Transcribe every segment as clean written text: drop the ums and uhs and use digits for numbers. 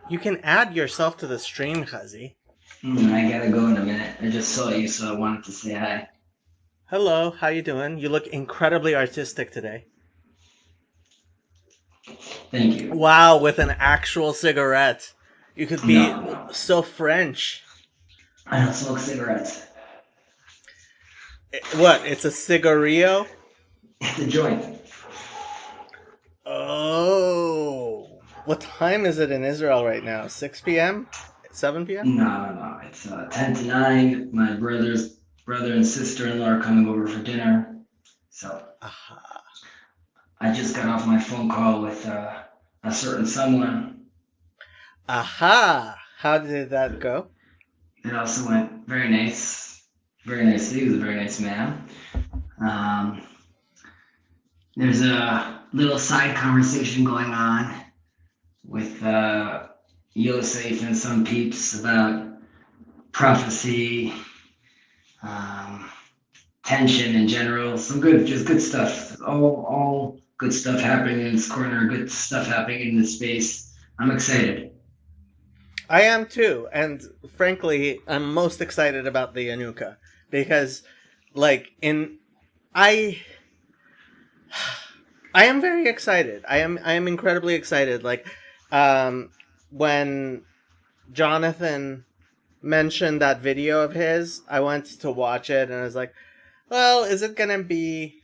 You can add yourself to the stream, Chazi. I gotta go in a minute. I just saw you, so I wanted to say hi. Hello, how you doing? You look incredibly artistic today. Thank you. Wow, with an actual cigarette. You could be No, no. so French. I don't smoke cigarettes. What? It's a cigarillo? It's a joint. Oh. What time is it in Israel right now? 6 p.m.? 7 p.m.? No, no. It's 10 to 9. My brother and sister-in-law are coming over for dinner. So Aha. I just got off my phone call with a certain someone. Aha. How did that go? It also went very nice. Very nicely. He was a very nice man. Um, there's a little side conversation going on with Yosef and some peeps about prophecy, um, tension in general. Some good, just good stuff. All good stuff happening in this corner. Good stuff happening in this space. I'm excited. I am too, and frankly, I'm most excited about the Yanuka because, in I, I am very excited. I am incredibly excited. Um, when Jonathan mentioned that video of his, I went to watch it, and I was like, well, is it gonna be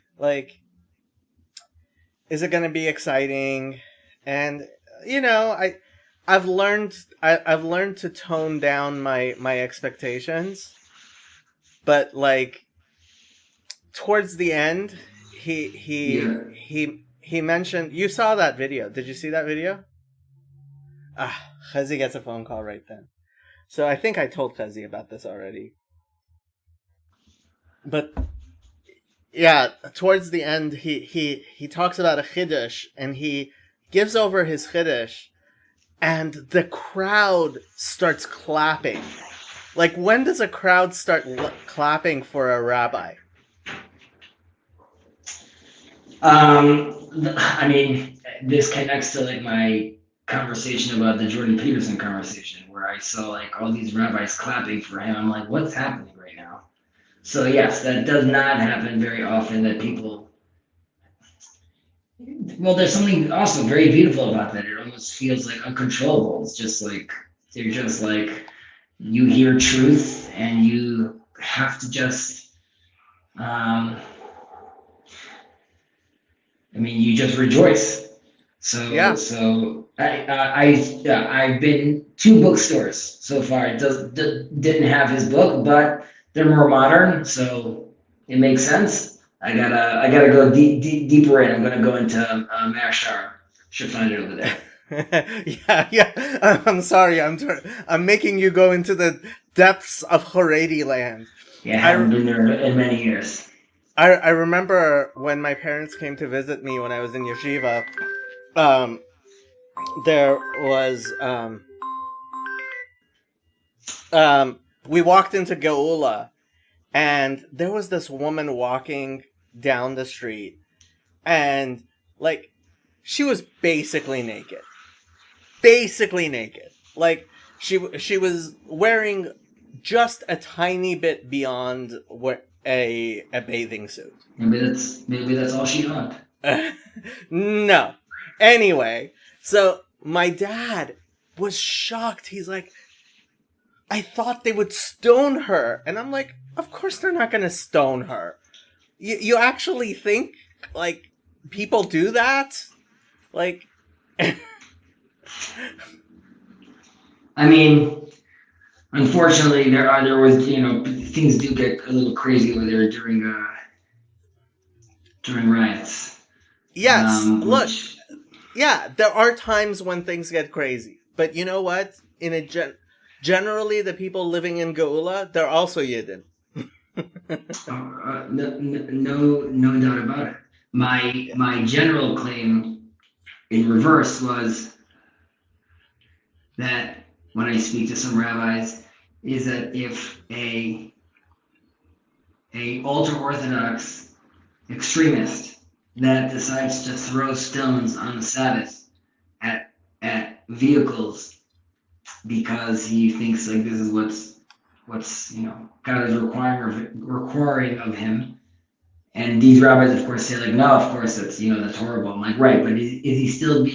exciting? And I've learned I've learned to tone down my expectations, but towards the end, he he Yeah. he mentioned, you saw that video. Did you see that video? Chazi gets a phone call right then. So I think I told Chazi about this already. But yeah, towards the end, he talks about a chiddush, and he gives over his chiddush, and the crowd starts clapping. Like, when does a crowd start clapping for a rabbi? I mean, this connects to like my conversation about the Jordan Peterson conversation, where I saw like all these rabbis clapping for him. I'm like, what's happening right now? So yes, that does not happen very often. That people, well, there's something also very beautiful about that. It almost feels like uncontrollable. It's just like they're just like you hear truth and you have to just um, I mean, you just rejoice. So, Yeah, so I've been two bookstores so far. It didn't have his book, but they're more modern, so it makes sense. I gotta go deeper in. I'm gonna go into Mashar. Should find it over there. yeah. I'm sorry. I'm making you go into the depths of Haredi land. Yeah, I haven't I been there in many years. I remember when my parents came to visit me when I was in yeshiva. Um, there was we walked into Geula, and there was this woman walking down the street, and like she was basically naked. Like, she was wearing just a tiny bit beyond what a bathing suit. Maybe that's all she owned. No. Anyway, so my dad was shocked. He's like, I thought they would stone her. And I'm like, of course they're not going to stone her. You actually think, like, people do that? Like, I mean, unfortunately, there was things do get a little crazy over there during riots, yes, look, which yeah, there are times when things get crazy. But you know what? Generally, the people living in Geula, they're also Yidden. no doubt about it. My general claim in reverse was that when I speak to some rabbis, is that if a ultra orthodox extremist that decides to throw stones on the Sabbath at vehicles because he thinks like this is what's God is requiring of him. And these rabbis, of course, say like, no, of course that's horrible. I'm like, right, but is he still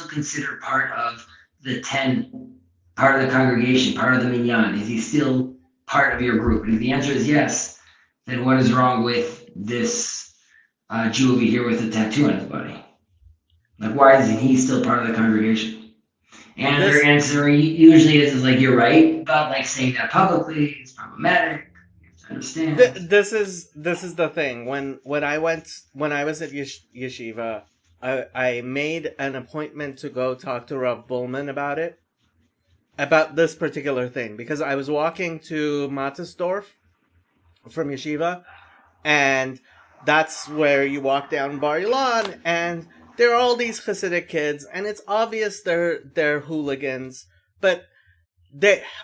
considered part of the 10, part of the congregation, part of the minyan? Is he still part of your group? And if the answer is yes, then what is wrong with this Jew over here with a tattoo on his body? Like, why isn't he still part of the congregation? And their This answer usually is like, you're right, but like saying that publicly is problematic. You have to understand. this is the thing. When I was at yeshiva, I made an appointment to go talk to Rav Bullman about this particular thing, because I was walking to Mattersdorf from yeshiva, and that's where you walk down Bar Ilan, and there are all these Hasidic kids, and it's obvious they're hooligans, but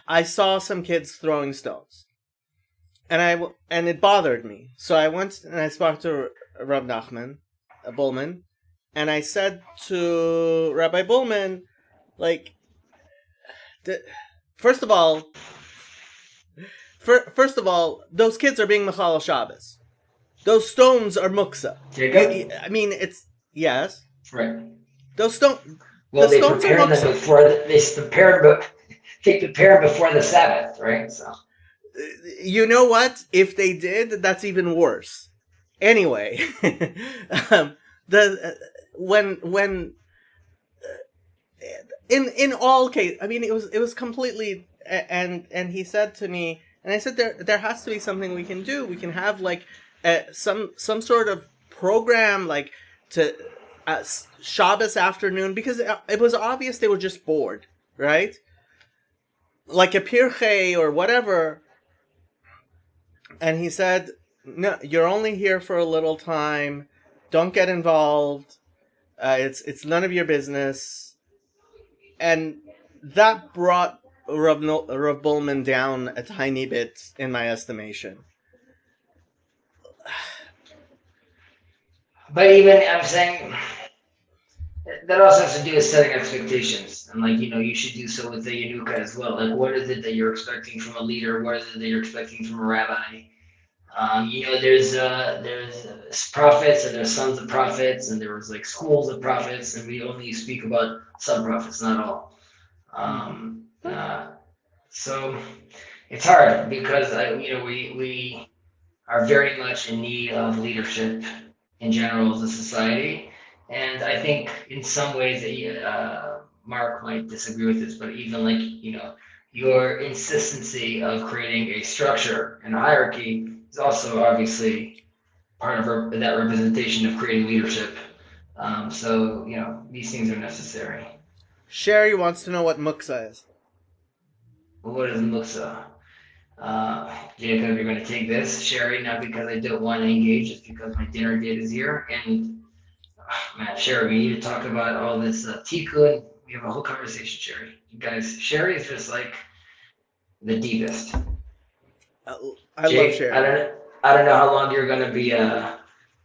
I saw some kids throwing stones, and it bothered me. So I went and I spoke to Rav Nachman Bullman, and I said to Rabbi Bullman, like, first of all, those kids are being Mechal Shabbos. Those stones are muksa. Jacob? I mean, it's yes. Right. Those stones. Well, The they stones are prepare them muksa. before they prepare before the Sabbath, right? So You know what? If they did, that's even worse. Anyway, when in all cases, I mean, it was completely, and he said to me, and I said there has to be something we can do. We can have like some sort of program, like to Shabbos afternoon, because it was obvious they were just bored, right? Like a pirchei or whatever. And he said, no, you're only here for a little time. Don't get involved. It's none of your business. And that brought Rav Bullman down a tiny bit in my estimation. but even I'm saying that also has to do with setting expectations. And like, you should do so with the Yanuka as well. Like, what is it that you're expecting from a leader? What is it that you're expecting from a rabbi? There's prophets and there's sons of prophets, and there was like schools of prophets, and we only speak about some prophets, not all. So it's hard because we are very much in need of leadership in general as a society, and I think in some ways that Mark might disagree with this, but even like your insistency of creating a structure and a hierarchy is also obviously part of that representation of creating leadership. So these things are necessary. Sherry wants to know what muksa is. Well, what is muksa? Jacob, you're going to take this. Sherry, not because I don't want to engage, just because my dinner date is here. And man, Sherry, we need to talk about all this tikkun. We have a whole conversation, Sherry. You guys, Sherry is just like the deepest. I Jake, love Sherry. I don't know how long you're going to be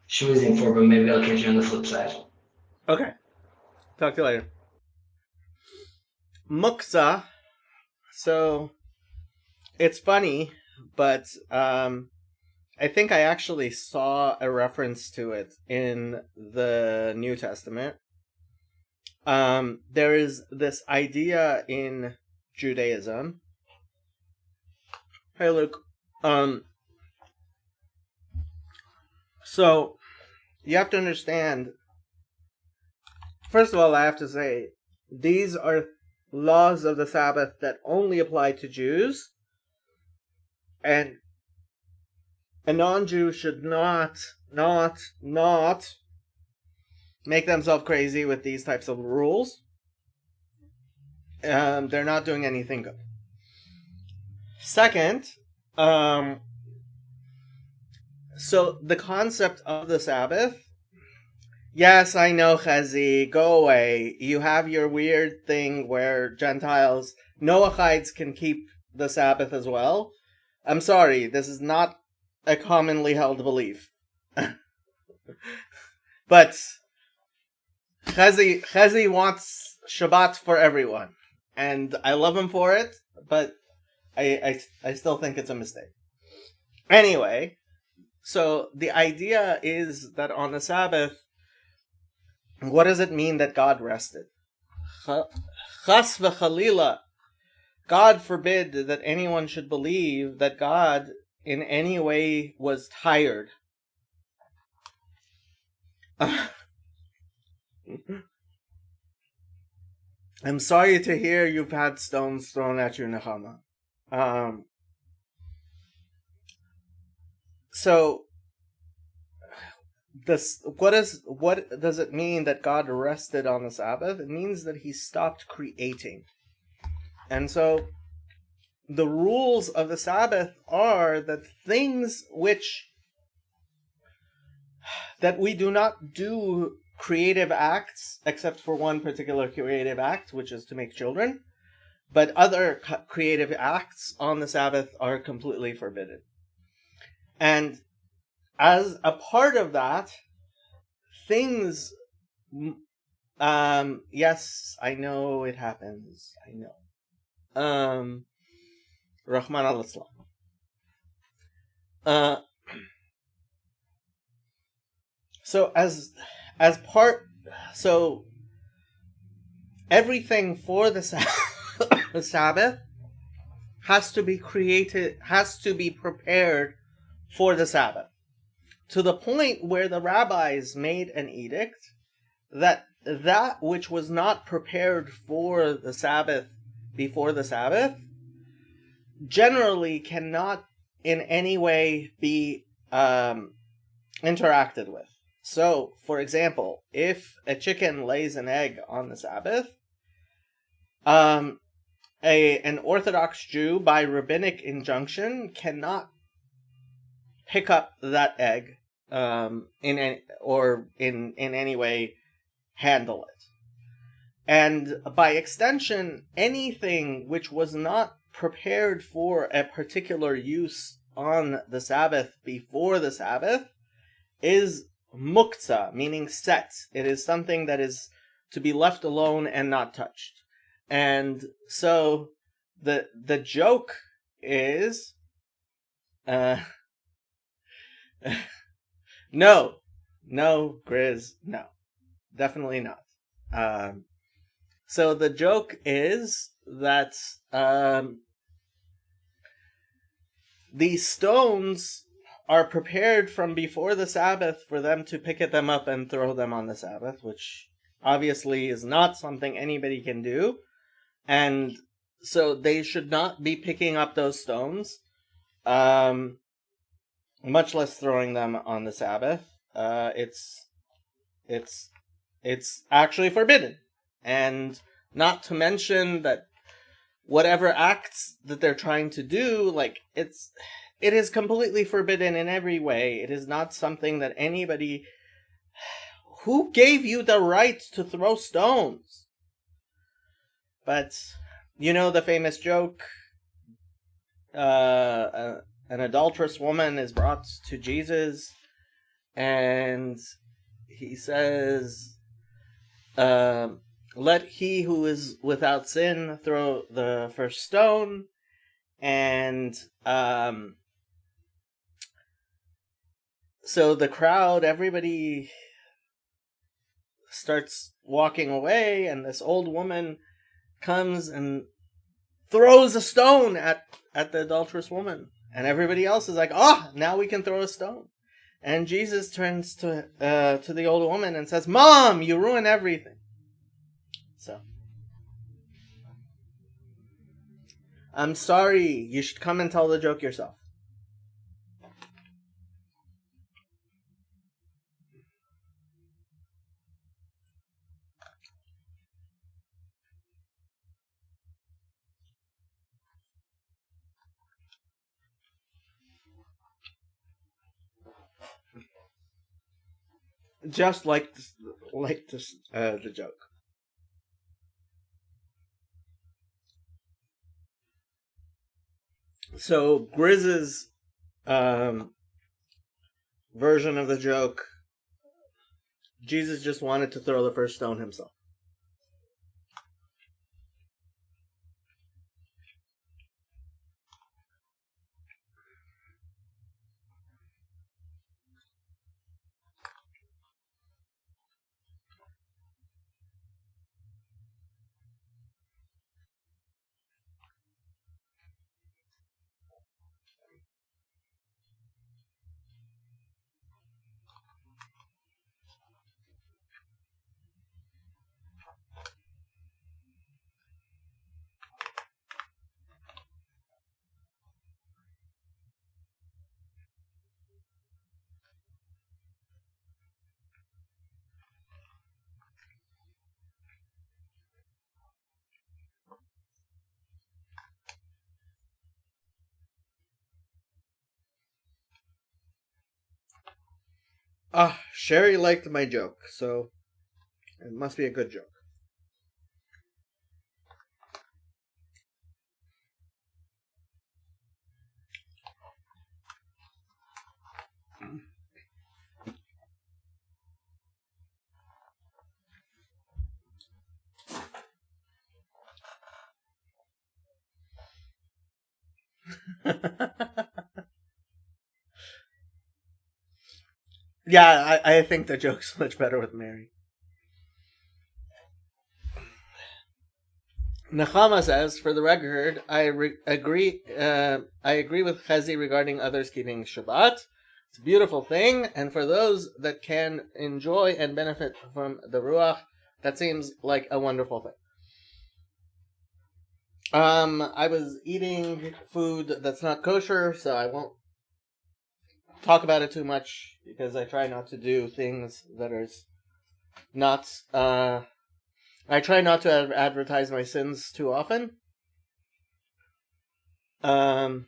schmoozing for, but maybe I'll catch you on the flip side. Okay. Talk to you later. Muksa. So, it's funny, but I think I actually saw a reference to it in the New Testament. There is this idea in Judaism. Hey, Luke. So, you have to understand, first of all, I have to say, these are laws of the Sabbath that only apply to Jews, and a non-Jew should not make themselves crazy with these types of rules. They're not doing anything good. Second, so the concept of the Sabbath, yes, I know, Chazi, go away. You have your weird thing where Gentiles, Noachites, can keep the Sabbath as well. I'm sorry, this is not a commonly held belief. But Chazi wants Shabbat for everyone. and I love him for it, but I still think it's a mistake. Anyway, so the idea is that on the Sabbath, what does it mean that God rested? Chas v'chalila. God forbid that anyone should believe that God in any way was tired. I'm sorry to hear you've had stones thrown at you, Nehama. So what does it mean that God rested on the Sabbath? It means that he stopped creating. And so the rules of the Sabbath are that things that we do not do creative acts, except for one particular creative act, which is to make children, but other creative acts on the Sabbath are completely forbidden. And as a part of that, things, yes, I know it happens. I know. Rahman al-Islam. So everything for the Sabbath has to be created, has to be prepared for the Sabbath, to the point where the rabbis made an edict that which was not prepared for the Sabbath before the Sabbath generally cannot in any way be interacted with. So, for example, if a chicken lays an egg on the Sabbath, an Orthodox Jew, by rabbinic injunction, cannot pick up that egg in any way handle it. And by extension, anything which was not prepared for a particular use on the Sabbath before the Sabbath is muktzah, meaning set. It is something that is to be left alone and not touched. And so the joke is no, Grizz, no, definitely not. So the joke is that these stones are prepared from before the Sabbath for them to pick them up and throw them on the Sabbath, which obviously is not something anybody can do. And so they should not be picking up those stones, much less throwing them on the Sabbath. It's actually forbidden. And not to mention that whatever acts that they're trying to do, like, it is completely forbidden in every way. It is not something that anybody... Who gave you the right to throw stones? But, you know the famous joke, an adulterous woman is brought to Jesus, and he says, let he who is without sin throw the first stone. And so the crowd, everybody starts walking away, and this old woman comes and throws a stone at the adulterous woman. And everybody else is like, oh, now we can throw a stone. And Jesus turns to the old woman and says, Mom, you ruin everything. So, I'm sorry, you should come and tell the joke yourself. Just like the joke. So Grizz's version of the joke, Jesus just wanted to throw the first stone himself. Sherry liked my joke, so it must be a good joke. Yeah, I think the joke's much better with Mary. Nechama says, for the record, agree. I agree with Chezi regarding others keeping Shabbat. It's a beautiful thing, and for those that can enjoy and benefit from the Ruach, that seems like a wonderful thing. I was eating food that's not kosher, so I won't talk about it too much because I try not to do things that are not. I try not to advertise my sins too often. Interfaith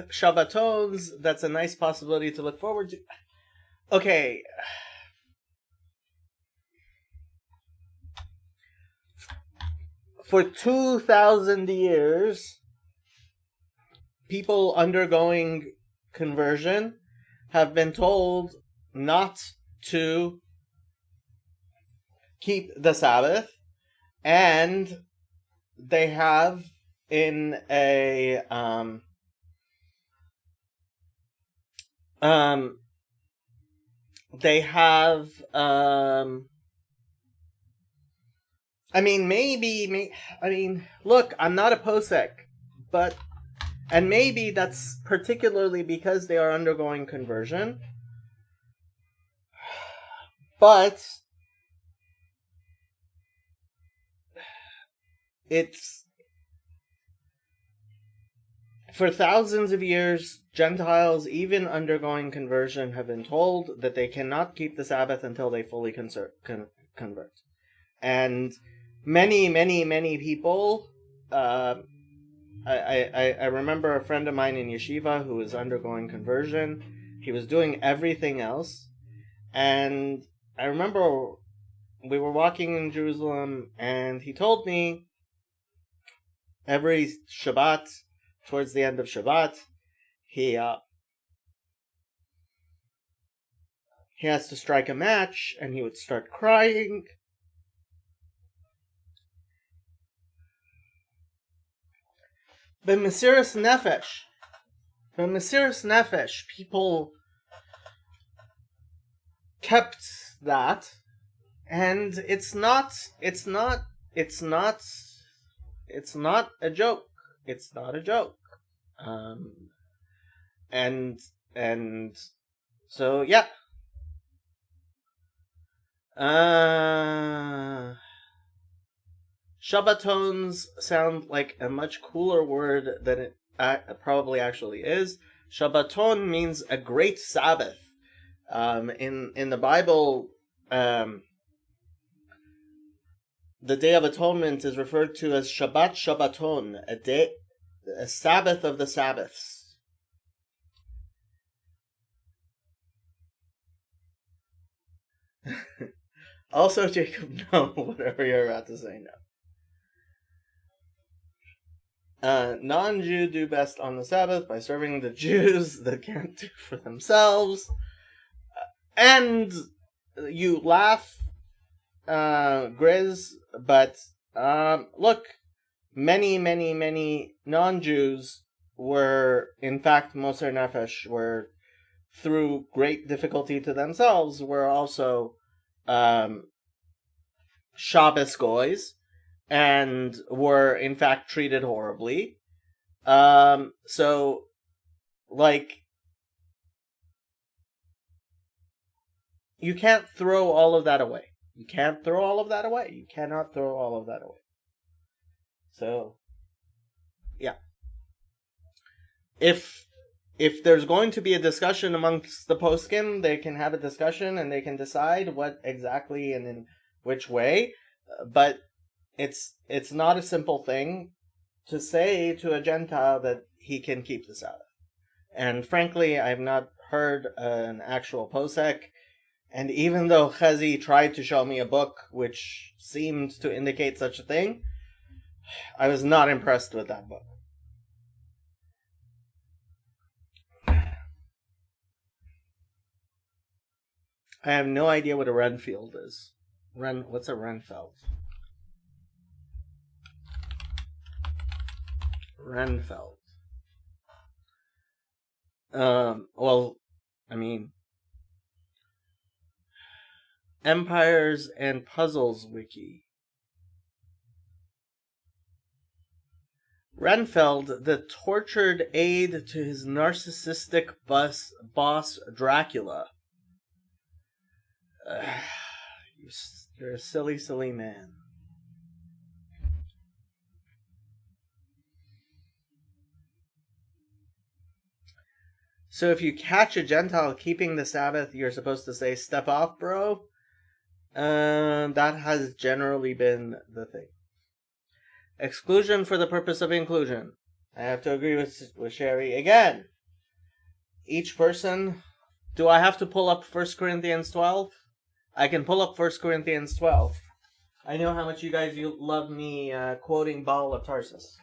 Shabbatons, that's a nice possibility to look forward to. Okay. For 2,000 years, people undergoing conversion have been told not to keep the Sabbath, and they have in a they have look, I'm not a posek, but and maybe that's particularly because they are undergoing conversion. But it's for thousands of years, Gentiles, even undergoing conversion, have been told that they cannot keep the Sabbath until they fully convert. And many people. I remember a friend of mine in yeshiva who was undergoing conversion. He was doing everything else, and I remember we were walking in Jerusalem, and he told me every Shabbat, towards the end of Shabbat, he has to strike a match, and he would start crying. B'mesiras nefesh, people kept that, and it's not a joke. It's not a joke. And so yeah. Shabbatons sound like a much cooler word than it probably actually is. Shabbaton means a great Sabbath. In the Bible, the Day of Atonement is referred to as Shabbat Shabbaton, a Sabbath of the Sabbaths. Also, Jacob, no, whatever you're about to say, no. Non-Jew do best on the Sabbath by serving the Jews that can't do for themselves. And you laugh, Grizz, but look, many non-Jews were, in fact, Moser Nefesh, were, through great difficulty to themselves, were also Shabbos goys, and were in fact treated horribly. So, like, you can't throw all of that away. You cannot throw all of that away. So, yeah. If there's going to be a discussion amongst the poskim, they can have a discussion and they can decide what exactly and in which way. But it's not a simple thing. to say to a Gentile that he can keep the Sabbath. And frankly, I've not heard an actual posek. And even though Chazi tried to show me a book which seemed to indicate such a thing, I was not impressed with that book. I have no idea what a Renfield is. What's a Renfeld? Renfeld. Well, I mean, Empires and Puzzles Wiki. Renfeld, the tortured aide to his narcissistic boss Dracula. You're a silly, silly man. So if you catch a Gentile keeping the Sabbath, you're supposed to say, "Step off, bro." That has generally been the thing. Exclusion for the purpose of inclusion. I have to agree with Sherry again. Each person. Do I have to pull up 1 Corinthians 12? I can pull up 1 Corinthians 12. I know how much you guys love me quoting Baal of Tarsus.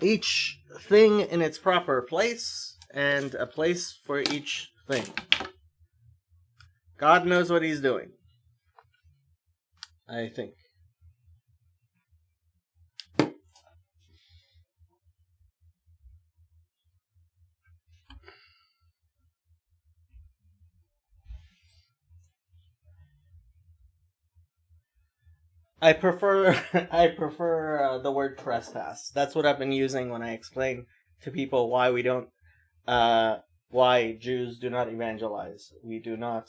Each thing in its proper place, and a place for each thing. God knows what he's doing. I think. I prefer the word trespass. That's what I've been using when I explain to people why we don't why Jews do not evangelize. We do not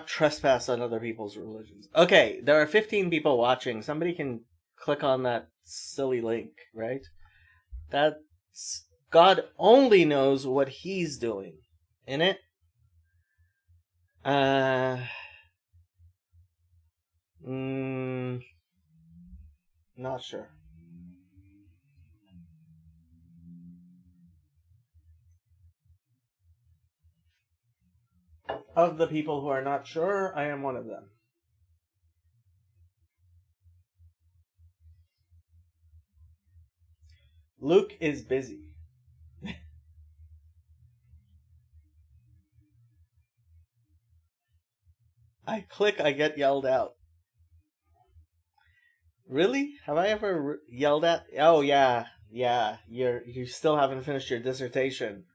trespass on other people's religions. Okay, there are 15 people watching. Somebody can click on that silly link, right? That's God only knows what he's doing in it. Not sure. Of the people who are not sure, I am one of them. Luke is busy. I click, I get yelled out. Really? Have I ever yelled at? Oh yeah. You still haven't finished your dissertation.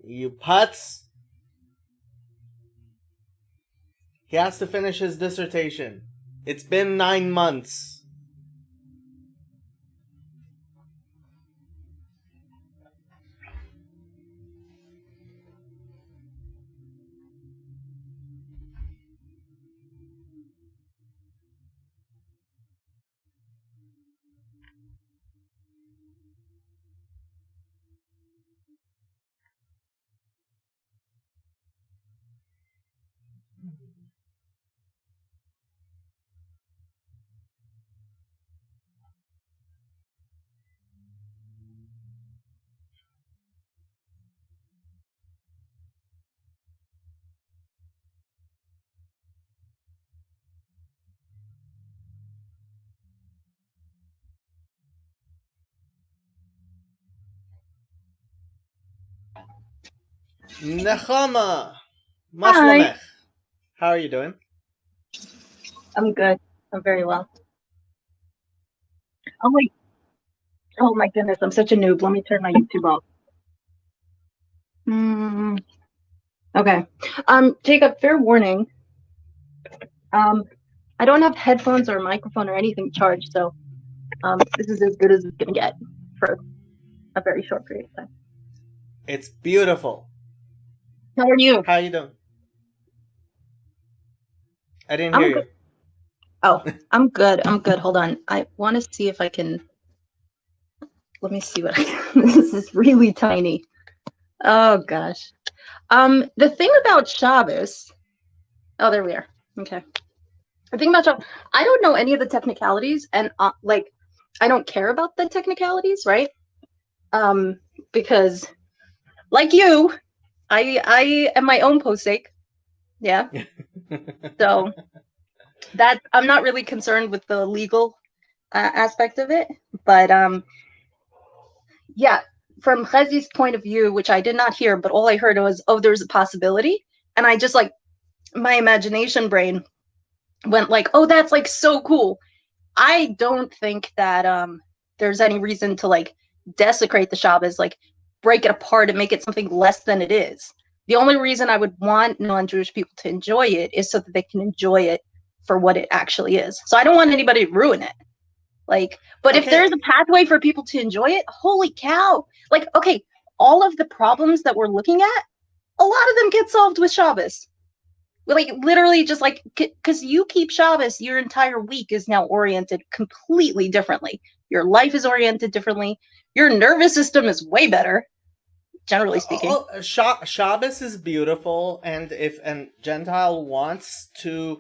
You putz. He has to finish his dissertation. It's been 9 months. Nechama, Mashlomech. How are you doing? I'm good. I'm very well. Oh wait. Oh my goodness, I'm such a noob. Let me turn my YouTube off. Okay. Jacob, fair warning. I don't have headphones or a microphone or anything charged, so this is as good as it's gonna get for a very short period of time. It's beautiful. How are you? How are you doing? I didn't hear you. Oh, I'm good. Hold on. I want to see if I can. let me see what this is really tiny. Oh gosh. The thing about Shabbos. Oh, there we are. Okay. The thing about Shabbos, I don't know any of the technicalities, and like, I don't care about the technicalities, right? Because like you, I am my own posek. Yeah. So that I'm not really concerned with the legal aspect of it, but yeah, from Chazi's point of view, which I did not hear, but all I heard was, oh, there's a possibility, and I just like my imagination brain went like, oh, that's like so cool. I don't think that there's any reason to like desecrate the Shabbos, like break it apart and make it something less than it is. The only reason I would want non-Jewish people to enjoy it is so that they can enjoy it for what it actually is. So I don't want anybody to ruin it. Like, but if there's a pathway for people to enjoy it, holy cow. Like, okay, all of the problems that we're looking at, a lot of them get solved with Shabbos. Like, literally just like, because you keep Shabbos, your entire week is now oriented completely differently. Your life is oriented differently. Your nervous system is way better, generally speaking. Shabbos is beautiful, and if a Gentile wants to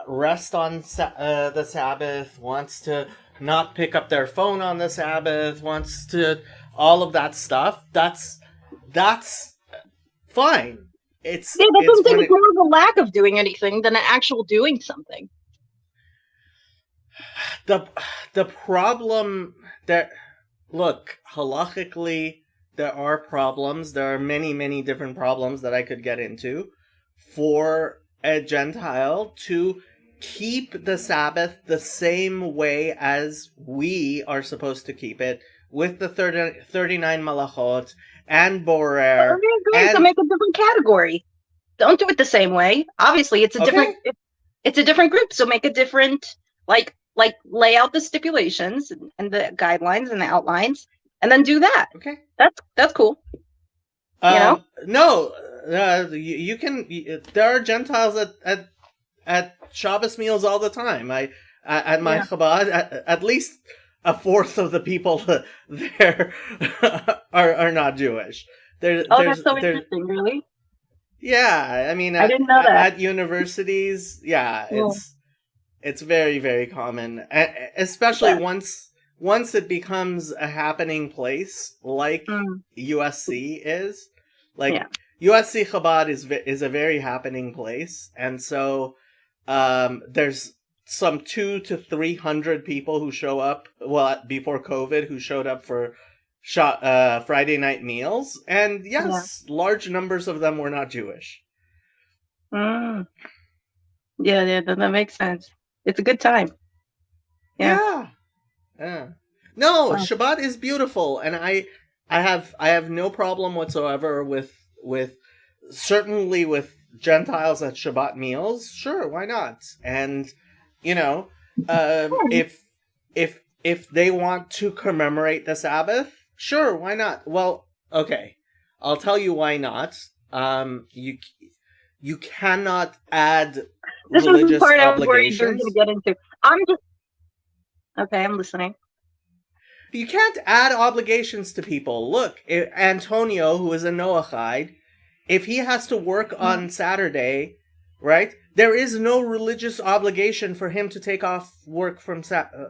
rest on the Sabbath, wants to not pick up their phone on the Sabbath, wants to all of that stuff, that's fine. It's more of a lack of doing anything than an actual doing something. The problem that, look, halachically, there are problems. There are many different problems that I could get into for a Gentile to keep the Sabbath the same way as we are supposed to keep it, with the 39 malachot and borer. So make a different category. Don't do it the same way. Obviously, it's a different. It's a different group. So make a different, like lay out the stipulations and the guidelines and the outlines, and then do that. Okay, that's cool. No, you can. There are Gentiles at Shabbos meals all the time. At my Chabad, at least a fourth of the people there are not Jewish. That's so interesting, really? Yeah, I mean, I didn't know that. At universities, it's very, very common, especially once it becomes a happening place like USC is. Like USC Chabad is a very happening place, and so there's some 200 to 300 people who show up, well, before COVID, who showed up for Friday night meals, and large numbers of them were not Jewish. Yeah, that makes sense. It's a good time. No, Shabbat is beautiful, and I have no problem whatsoever with certainly with Gentiles at Shabbat meals. Sure, why not? And if they want to commemorate the Sabbath, sure, why not? Well, okay, I'll tell you why not. You cannot add religious obligations. I was worried you were going to get into. I'm listening. You can't add obligations to people. Look, Antonio, who is a Noahide, if he has to work on Saturday, right? There is no religious obligation for him to take off work from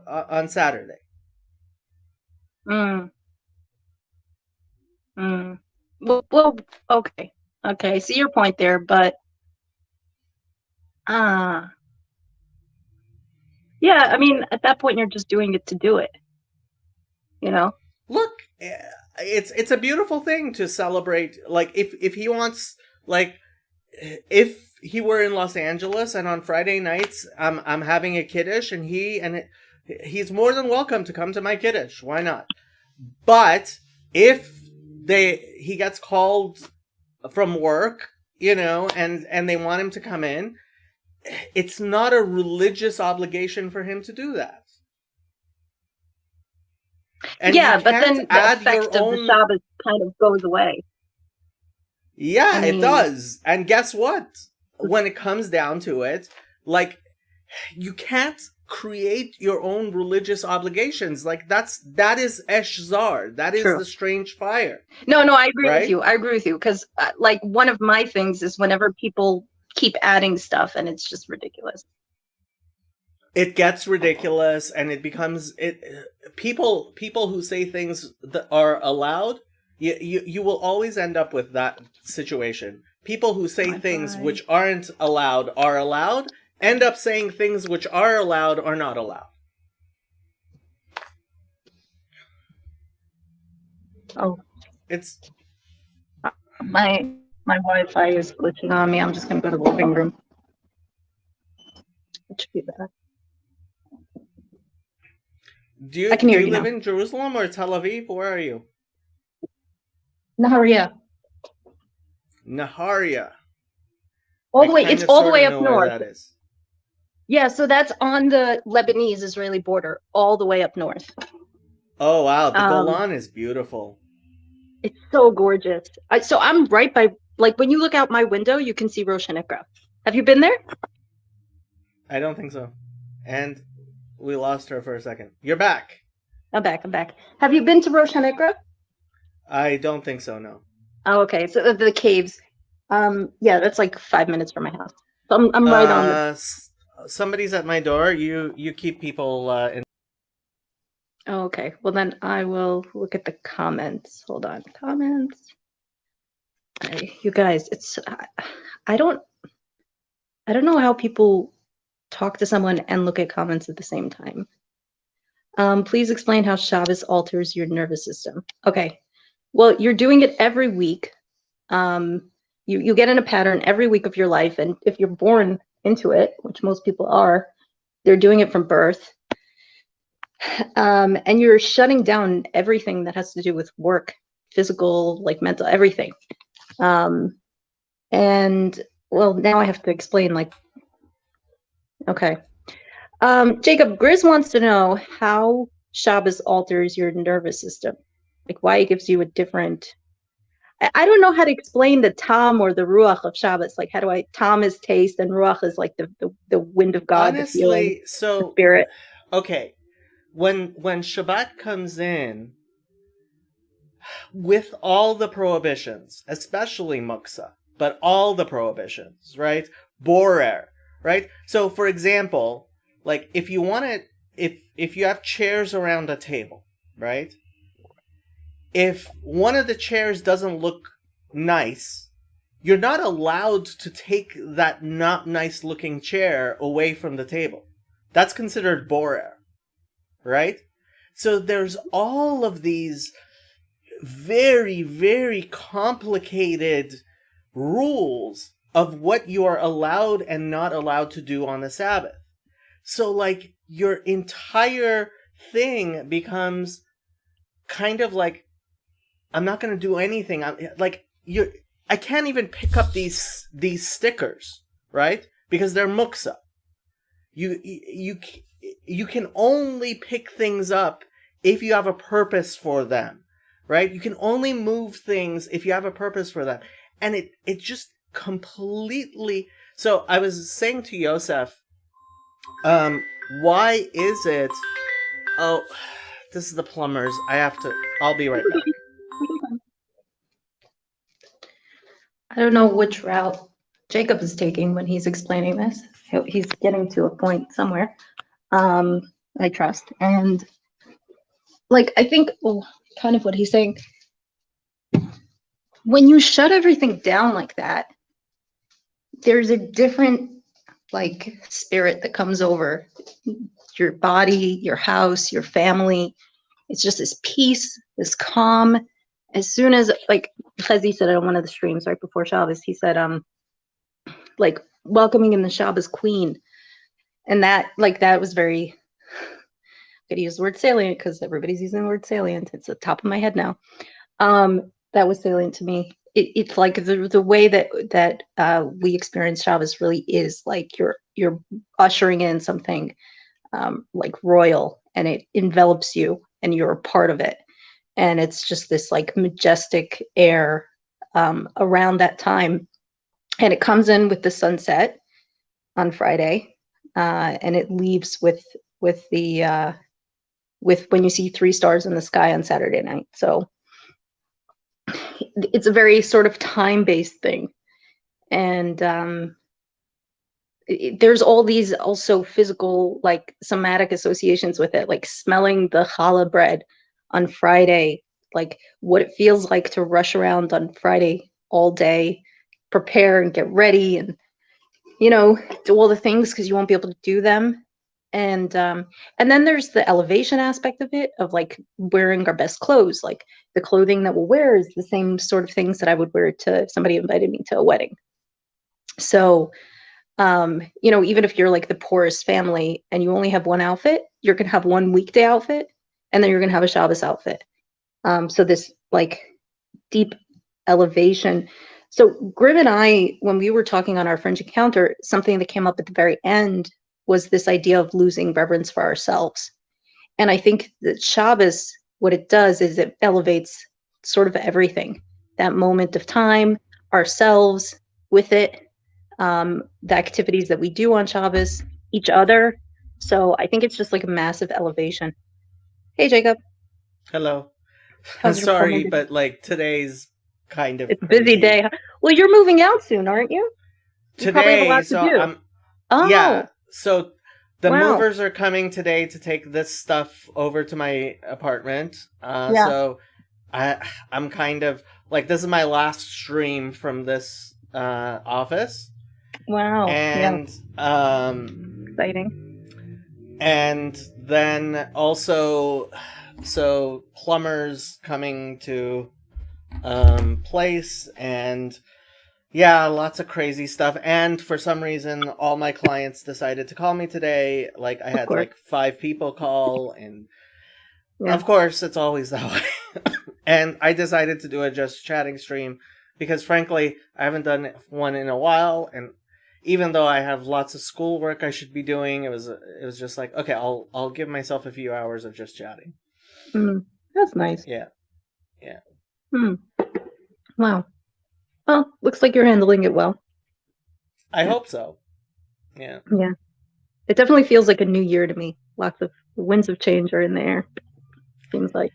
on Saturday. Well, okay. I see your point there, but yeah, I mean, at that point, you're just doing it to do it. Look, it's a beautiful thing to celebrate. Like, if he wants, like, if he were in Los Angeles and on Friday nights I'm having a kiddush, and he's more than welcome to come to my kiddush. Why not? But if he gets called from work, and they want him to come in, it's not a religious obligation for him to do that. And but then the effect of the Sabbath kind of goes away. Yeah, it does. And guess what? When it comes down to it, like, you can't create your own religious obligations. Like that is Eshzar. That is True. the strange fire. No, I agree with Right? you. I agree with you because, like, one of my things is whenever people keep adding stuff, and it's just ridiculous. It gets ridiculous, and it becomes people who say things that are allowed. You will always end up with that situation. People who say things which aren't allowed are allowed, end up saying things which are allowed are not allowed. Oh, It's my Wi-Fi is glitching on me. I'm just gonna go to the living room. It should be better. I can hear you live now. in Jerusalem or Tel Aviv? Where are you? Naharia. Naharia. All the way. I It's kinda all the sorta way up know where north. that is. Yeah, so that's on the Lebanese-Israeli border, all the way up north. Oh wow, the Um, Golan is beautiful. It's so gorgeous. So I'm right by, like, when you look out my window, you can see Rosh Hashanah. Have you been there? I don't think so. And we lost her for a second. You're back. I'm back. Have you been to Rosh Hashanah? I don't think so, no. Oh, okay. So the caves. Yeah, that's like 5 minutes from my house. So I'm right on the. Somebody's at my door. You keep people in. Oh, okay. Well, then I will look at the comments. Hold on. Comments. You guys, it's I don't know how people talk to someone and look at comments at the same time. Please explain how Shabbos alters your nervous system. Okay. Well, you're doing it every week. You get in a pattern every week of your life, and if you're born into it, which most people are, they're doing it from birth. And you're shutting down everything that has to do with work, physical, like mental, everything. And well, now I have to explain, like, okay. Jacob, Grizz wants to know how Shabbos alters your nervous system, like why it gives you a different. I don't know how to explain the tam or the ruach of Shabbos. Like, how do I? Tam is taste, and ruach is like the wind of God, the feeling, Honestly, so the spirit. okay, when Shabbat comes in, with all the prohibitions, especially muksa, but all the prohibitions, right? Borer, right? So, for example, like if you want to, if you have chairs around a table, right? If one of the chairs doesn't look nice, you're not allowed to take that not nice looking chair away from the table. That's considered borer, right? So there's all of these very, very complicated rules of what you are allowed and not allowed to do on the Sabbath. So, like, your entire thing becomes kind of like, I'm not going to do anything. I can't even pick up these stickers, right? Because they're muksa. You can only pick things up if you have a purpose for them, right? You can only move things if you have a purpose for them. And it just completely. So I was saying to Yosef, why is it? Oh, this is the plumbers. I'll be right back. I don't know which route Jacob is taking when he's explaining this. He's getting to a point somewhere. I trust. And like, I think kind of what he's saying, when you shut everything down like that, there's a different like spirit that comes over your body, your house, your family. It's just this peace, this calm. As soon as, like Chezi said it on one of the streams right before Shabbos, he said, like welcoming in the Shabbos queen. And that was very, I'm gonna use the word salient because everybody's using the word salient. It's at the top of my head now. That was salient to me. It's like the way that we experience Shabbos really is like you're ushering in something like royal, and it envelops you and you're a part of it. And it's just this like majestic air around that time. And it comes in with the sunset on Friday. and it leaves with the with when you see 3 stars in the sky on Saturday night. So it's a very sort of time-based thing, and there's all these also physical, like somatic associations with it, like smelling the challah bread on Friday, like what it feels like to rush around on Friday all day, prepare and get ready, and do all the things because you won't be able to do them. And then there's the elevation aspect of it, of like wearing our best clothes. Like the clothing that we'll wear is the same sort of things that I would wear to if somebody invited me to a wedding. So even if you're like the poorest family and you only have one outfit, you're gonna have one weekday outfit, and then you're gonna have a Shabbos outfit. So this like deep elevation. So Grim and I, when we were talking on our Fringe Encounter, something that came up at the very end was this idea of losing reverence for ourselves. And I think that Shabbos, what it does is it elevates sort of everything, that moment of time, ourselves with it, the activities that we do on Shabbos, each other. So I think it's just like a massive elevation. Hey, Jacob. Hello. How's your Sorry, cold? but like today's kind of It's a busy crazy. day. Well, you're moving out soon, aren't you? You probably have a Today, lot to so do. I'm Oh, yeah. So the wow. movers are coming today to take this stuff over to my apartment. Yeah. So I'm kind of like, this is my last stream from this office. Wow. And Exciting. and then also, so plumbers coming to place, and yeah, lots of crazy stuff. And for some reason all my clients decided to call me today. Like I had like 5 people call, and of course it's always that way. And I decided to do a just chatting stream because frankly I haven't done one in a while, and even though I have lots of schoolwork I should be doing, it was just like, okay, I'll give myself a few hours of just chatting. That's nice. Yeah. Wow. Well, looks like you're handling it well. I hope so. Yeah. It definitely feels like a new year to me. Lots of winds of change are in the air. Seems like.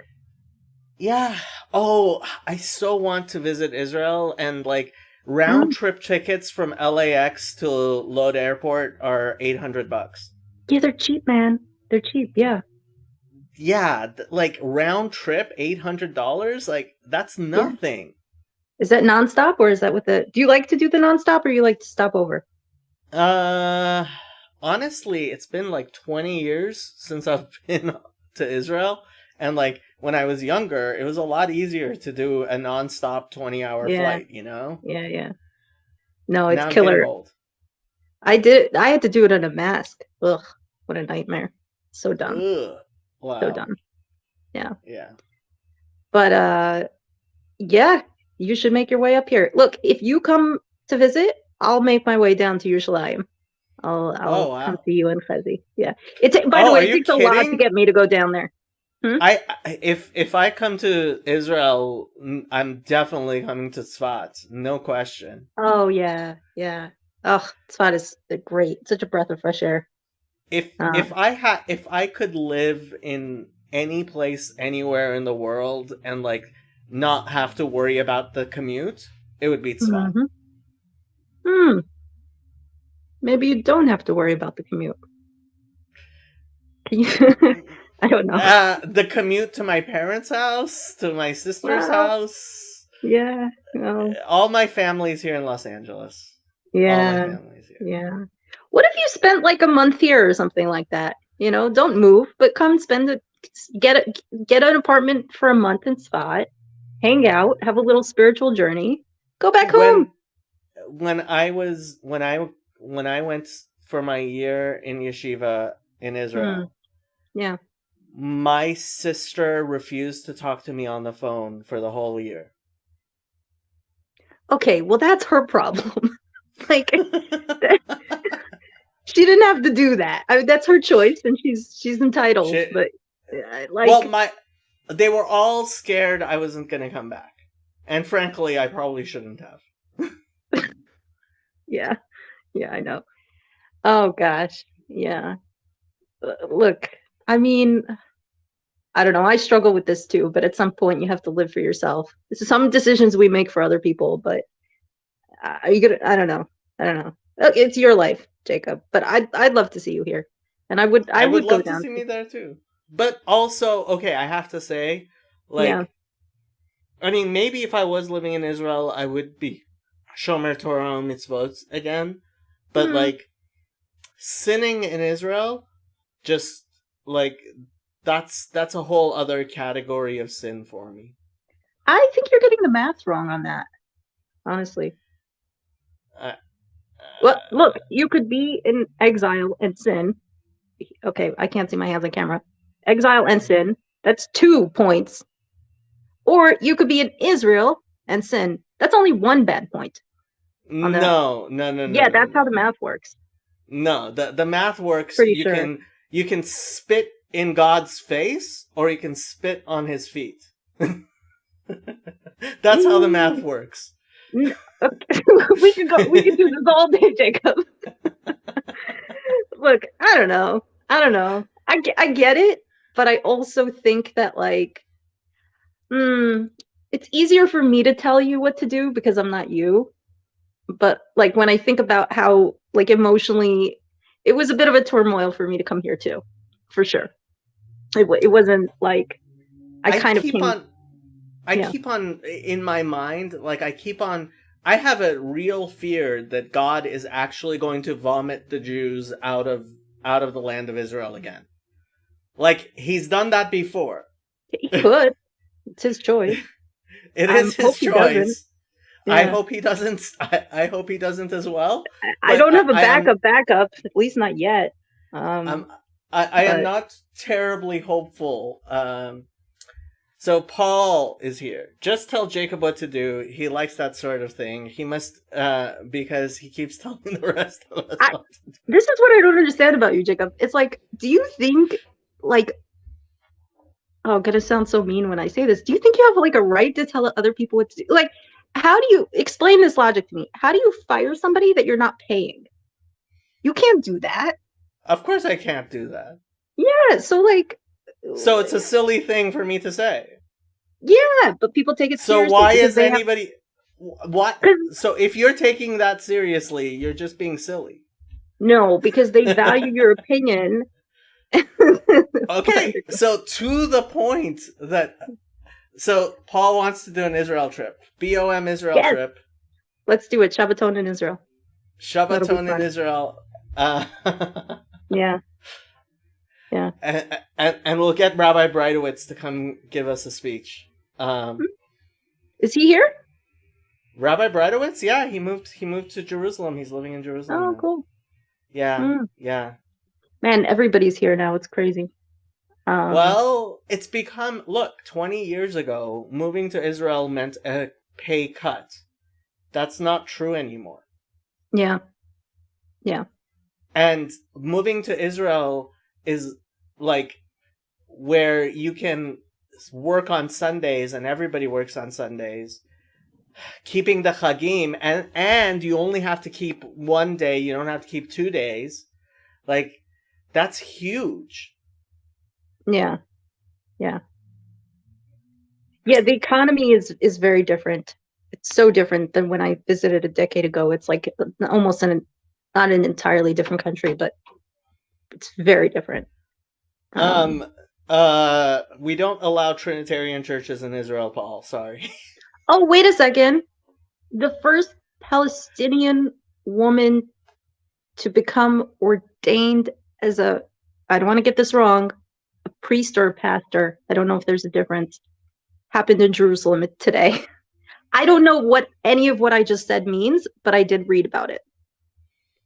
Yeah. Oh, I so want to visit Israel, and like round trip tickets from LAX to Lod Airport are $800. Yeah, they're cheap, man. They're cheap. Yeah. Yeah, like round trip $800. Like that's nothing. Yeah. Is that nonstop, or is that with the? Do you like to do the nonstop, or you like to stop over? Honestly, it's been like 20 years since I've been to Israel, and like when I was younger, it was a lot easier to do a nonstop 20-hour flight. Yeah. No, it's now killer. I'm old. I had to do it in a mask. Ugh, what a nightmare. So dumb. Ugh. Wow. So dumb. Yeah. But yeah, you should make your way up here. Look, if you come to visit, I'll make my way down to Yerushalayim. I'll come see you in Chezi. Yeah. By the way, it takes a lot to get me to go down there. If I come to Israel, I'm definitely coming to Tzfat, no question. Oh yeah. Oh, Tzfat is great. Such a breath of fresh air. If I could live in any place anywhere in the world and like not have to worry about the commute, it would be Tzfat. Maybe you don't have to worry about the commute. I don't know. The commute to my parents' house, to my sister's house. Yeah. No. All my family's here in Los Angeles. Yeah. All my family's here. Yeah. What if you spent like a month here or something like that? Don't move, but come spend it. Get an apartment for a month in Tzfat. Hang out, have a little spiritual journey. Go back home. When I went for my year in yeshiva in Israel, yeah, my sister refused to talk to me on the phone for the whole year. Okay, well that's her problem. Like, she didn't have to do that. I mean, that's her choice, and she's entitled. But like, they were all scared I wasn't going to come back, and frankly, I probably shouldn't have. Yeah, I know. Oh gosh, Yeah. Look, I mean, I don't know. I struggle with this too, but at some point you have to live for yourself. Some decisions we make for other people, but are you gonna? I don't know. I don't know. It's your life, Jacob. But I'd love to see you here, and I I would would go love to down. see me there too. But also, okay, I have to say, Yeah. like, I mean, maybe if I was living in Israel, I would be Shomer Torah mitzvot again. But Hmm. like, sinning in Israel, just like that's a whole other category of sin for me. I think you're getting the math wrong on that. Honestly. Uh, Well, look, you could be in exile and sin. Okay, I can't see my hands on camera. Exile and sin. That's 2 points. Or you could be in Israel and sin. That's only one bad point on the. no, no, no, no, Yeah, no, that's how the no. math works. No, the math works. Pretty sure. You can spit in God's face, or you can spit on his feet. That's how the math works. Okay. We could go. We could do this all day, Jacob. Look, I don't know. I get it, but I also think that like, it's easier for me to tell you what to do because I'm not you. But like when I think about how like emotionally, it was a bit of a turmoil for me to come here too, for sure. It wasn't like I kind of came. I Yeah. keep on in my mind, like I have a real fear that God is actually going to vomit the Jews out of the land of Israel again. Like he's done that before. He could. It's his choice. It is his Hope he doesn't. choice. I Yeah. hope he doesn't. I hope he doesn't as well. I But don't have a I am backup, at least not yet. I am But not terribly hopeful. So Paul is here. Just tell Jacob what to do. He likes that sort of thing. He must, because he keeps telling the rest of us I- what to do. this is what I don't understand about you, Jacob. It's like, do you think like, oh, I'm gonna sound so mean when I say this. Do you think you have like a right to tell other people what to do? Like, how do you explain this logic to me? How do you fire somebody that you're not paying? You can't do that. Of course I can't do that. Yeah, so like, So it's a silly thing for me to say. yeah, but people take it So seriously why because is they have. anybody... What? 'Cause- So if you're taking that seriously, you're just being silly. No, because they value your opinion. Okay, so to the point that... So Paul wants to do an Israel trip. BOM Israel Yes. trip. Let's do it. Shabbaton in Israel. That'll be Shabbaton in fun. Israel. Yeah. And we'll get Rabbi Breitowitz to come give us a speech. Is he here? Rabbi Breitowitz, yeah, he moved to Jerusalem. He's living in Jerusalem. Oh, now. cool. Yeah, Mm. yeah. Man, everybody's here now. It's crazy. Well, it's become, look, 20 years ago, moving to Israel meant a pay cut. That's not true anymore. Yeah. And moving to Israel is like where you can work on Sundays and everybody works on Sundays. Keeping the Chagim, and you only have to keep one day, you don't have to keep 2 days. Like, that's huge. Yeah. The economy is very different. It's so different than when I visited a decade ago. It's like almost not an entirely different country, but it's very different. We don't allow Trinitarian churches in Israel, Paul. Sorry. Oh, wait a second. The first Palestinian woman to become ordained as I don't want to get this wrong, a priest or a pastor. I don't know if there's a difference. Happened in Jerusalem today. I don't know what any of what I just said means, but I did read about it.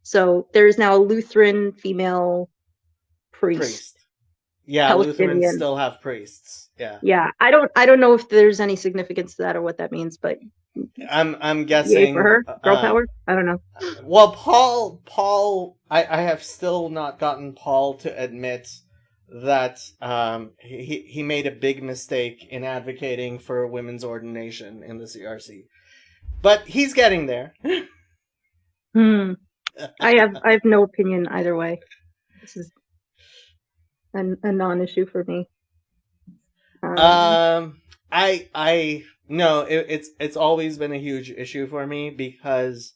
So there's now a Lutheran female priest. Yeah, Palestinian. Lutherans still have priests. Yeah. Yeah, I don't know if there's any significance to that or what that means, but I'm yay guessing for her. Girl power. I don't know. Well, Paul, I have still not gotten Paul to admit that he made a big mistake in advocating for women's ordination in the CRC, but he's getting there. I have no opinion either way. This is a non-issue for me. I no, it's always been a huge issue for me because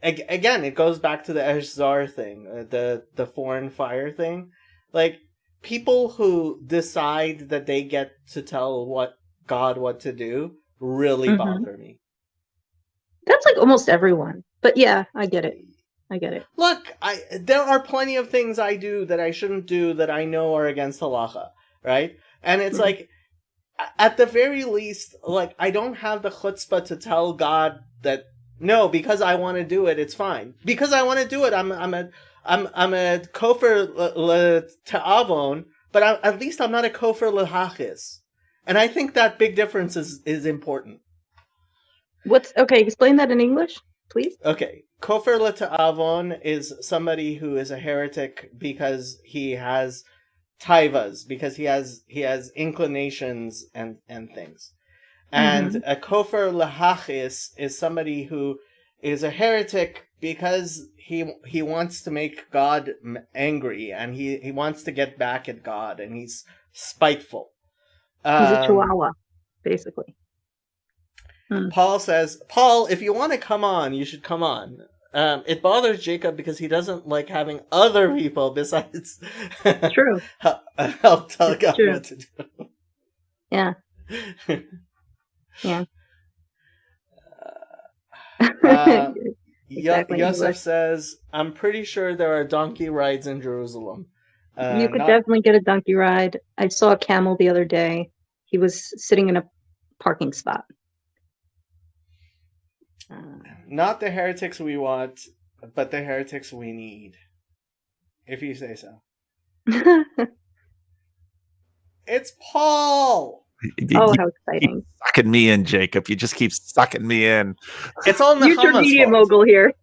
again, it goes back to the Eshzar thing, the foreign fire thing. Like, people who decide that they get to tell God what to do really Mhm. bother me. That's like almost everyone. But yeah, I get it. Look, there are plenty of things I do that I shouldn't do that I know are against halacha, right? And it's Mhm. like, at the very least, like, I don't have the chutzpah to tell God that no, because I want to do it, it's fine. Because I want to do it, I'm a kofer ta'avon, but at least I'm not a kofer lehachis. And I think that big difference is important. Okay, explain that in English, please. Okay, kofer l'ta'avon is somebody who is a heretic because he has taivas, because he has inclinations and things. And a kofer lahachis is somebody who is a heretic because he wants to make God angry, and he wants to get back at God, and he's spiteful. He's a chihuahua, basically. Paul says, Paul, if you want to come on, you should come on. It bothers Jacob because he doesn't like having other people besides True. help tell God True. what to do. Yeah. Yeah. Exactly. Yosef says, I'm pretty sure there are donkey rides in Jerusalem. You could definitely get a donkey ride. I saw a camel the other day. He was sitting in a parking spot. Not the heretics we want, but the heretics we need. If you say so. It's Paul! Oh, how exciting. Sucking me in, Jacob. You just keep sucking me in. It's all Future media mogul here.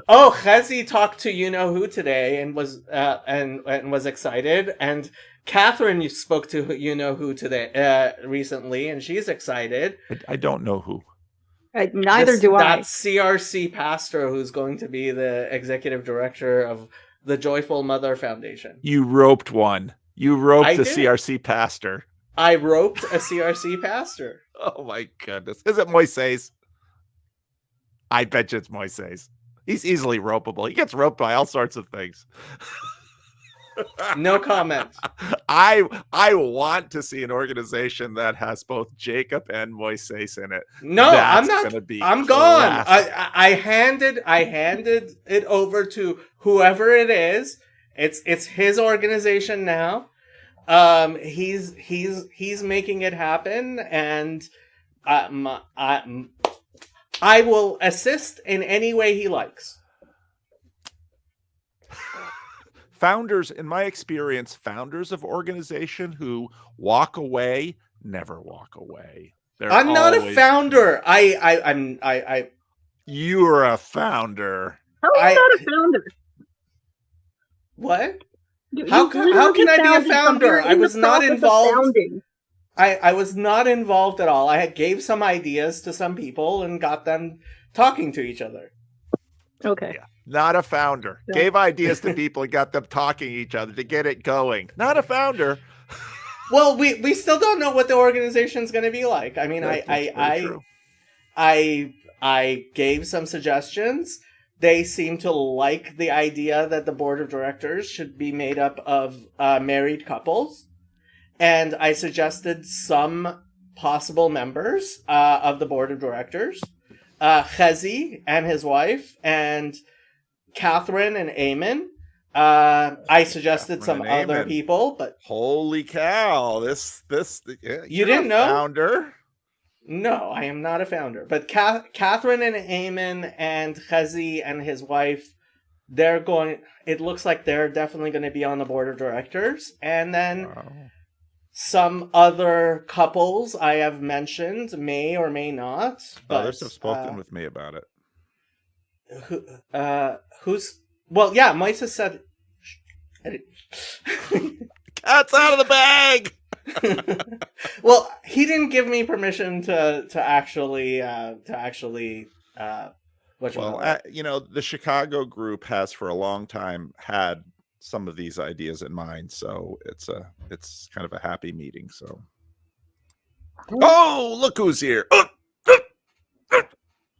Oh, Chezi talked to you-know-who today and was was excited, and Catherine spoke to you-know-who today recently, and she's excited. I don't know who. Neither do I. That CRC pastor who's going to be the executive director of the Joyful Mother Foundation. You roped one. You roped I a did. CRC pastor. I roped a CRC pastor. Oh my goodness. Is it Moises? I bet you it's Moises. He's easily ropeable. He gets roped by all sorts of things. No comment. I want to see an organization that has both Jacob and Moises in it. No, That's I'm not. Gonna be I'm gone. classic. I handed it over to whoever it is. It's his organization now. He's making it happen, and I will assist in any way he likes. Founders, in my experience, founders of organization who walk away never walk away. I'm not a founder. You're a founder. How are you not a founder? What? How can I be a founder? I was not involved. I was not involved at all. I gave some ideas to some people and got them talking to each other. Okay. Yeah. Not a founder. Yeah. Gave ideas to people and got them talking to each other to get it going. Not a founder. Well, we still don't know what the organization's going to be like. I mean, I gave some suggestions. They seem to like the idea that the board of directors should be made up of married couples. And I suggested some possible members of the board of directors. Chezi and his wife, and Catherine and Eamon. I suggested some other people, but holy cow! This you didn't know? Founder? No, I am not a founder. But Catherine and Eamon and Chezi and his wife, they're going. It looks like they're definitely going to be on the board of directors, and then some other couples I have mentioned may or may not. But others have spoken with me about it. Who's? Well, yeah, Moises said. Cat's out of the bag. Well, he didn't give me permission to actually Which Well, one? the Chicago group has for a long time had some of these ideas in mind, so it's kind of a happy meeting. So, oh, look who's here! Oh!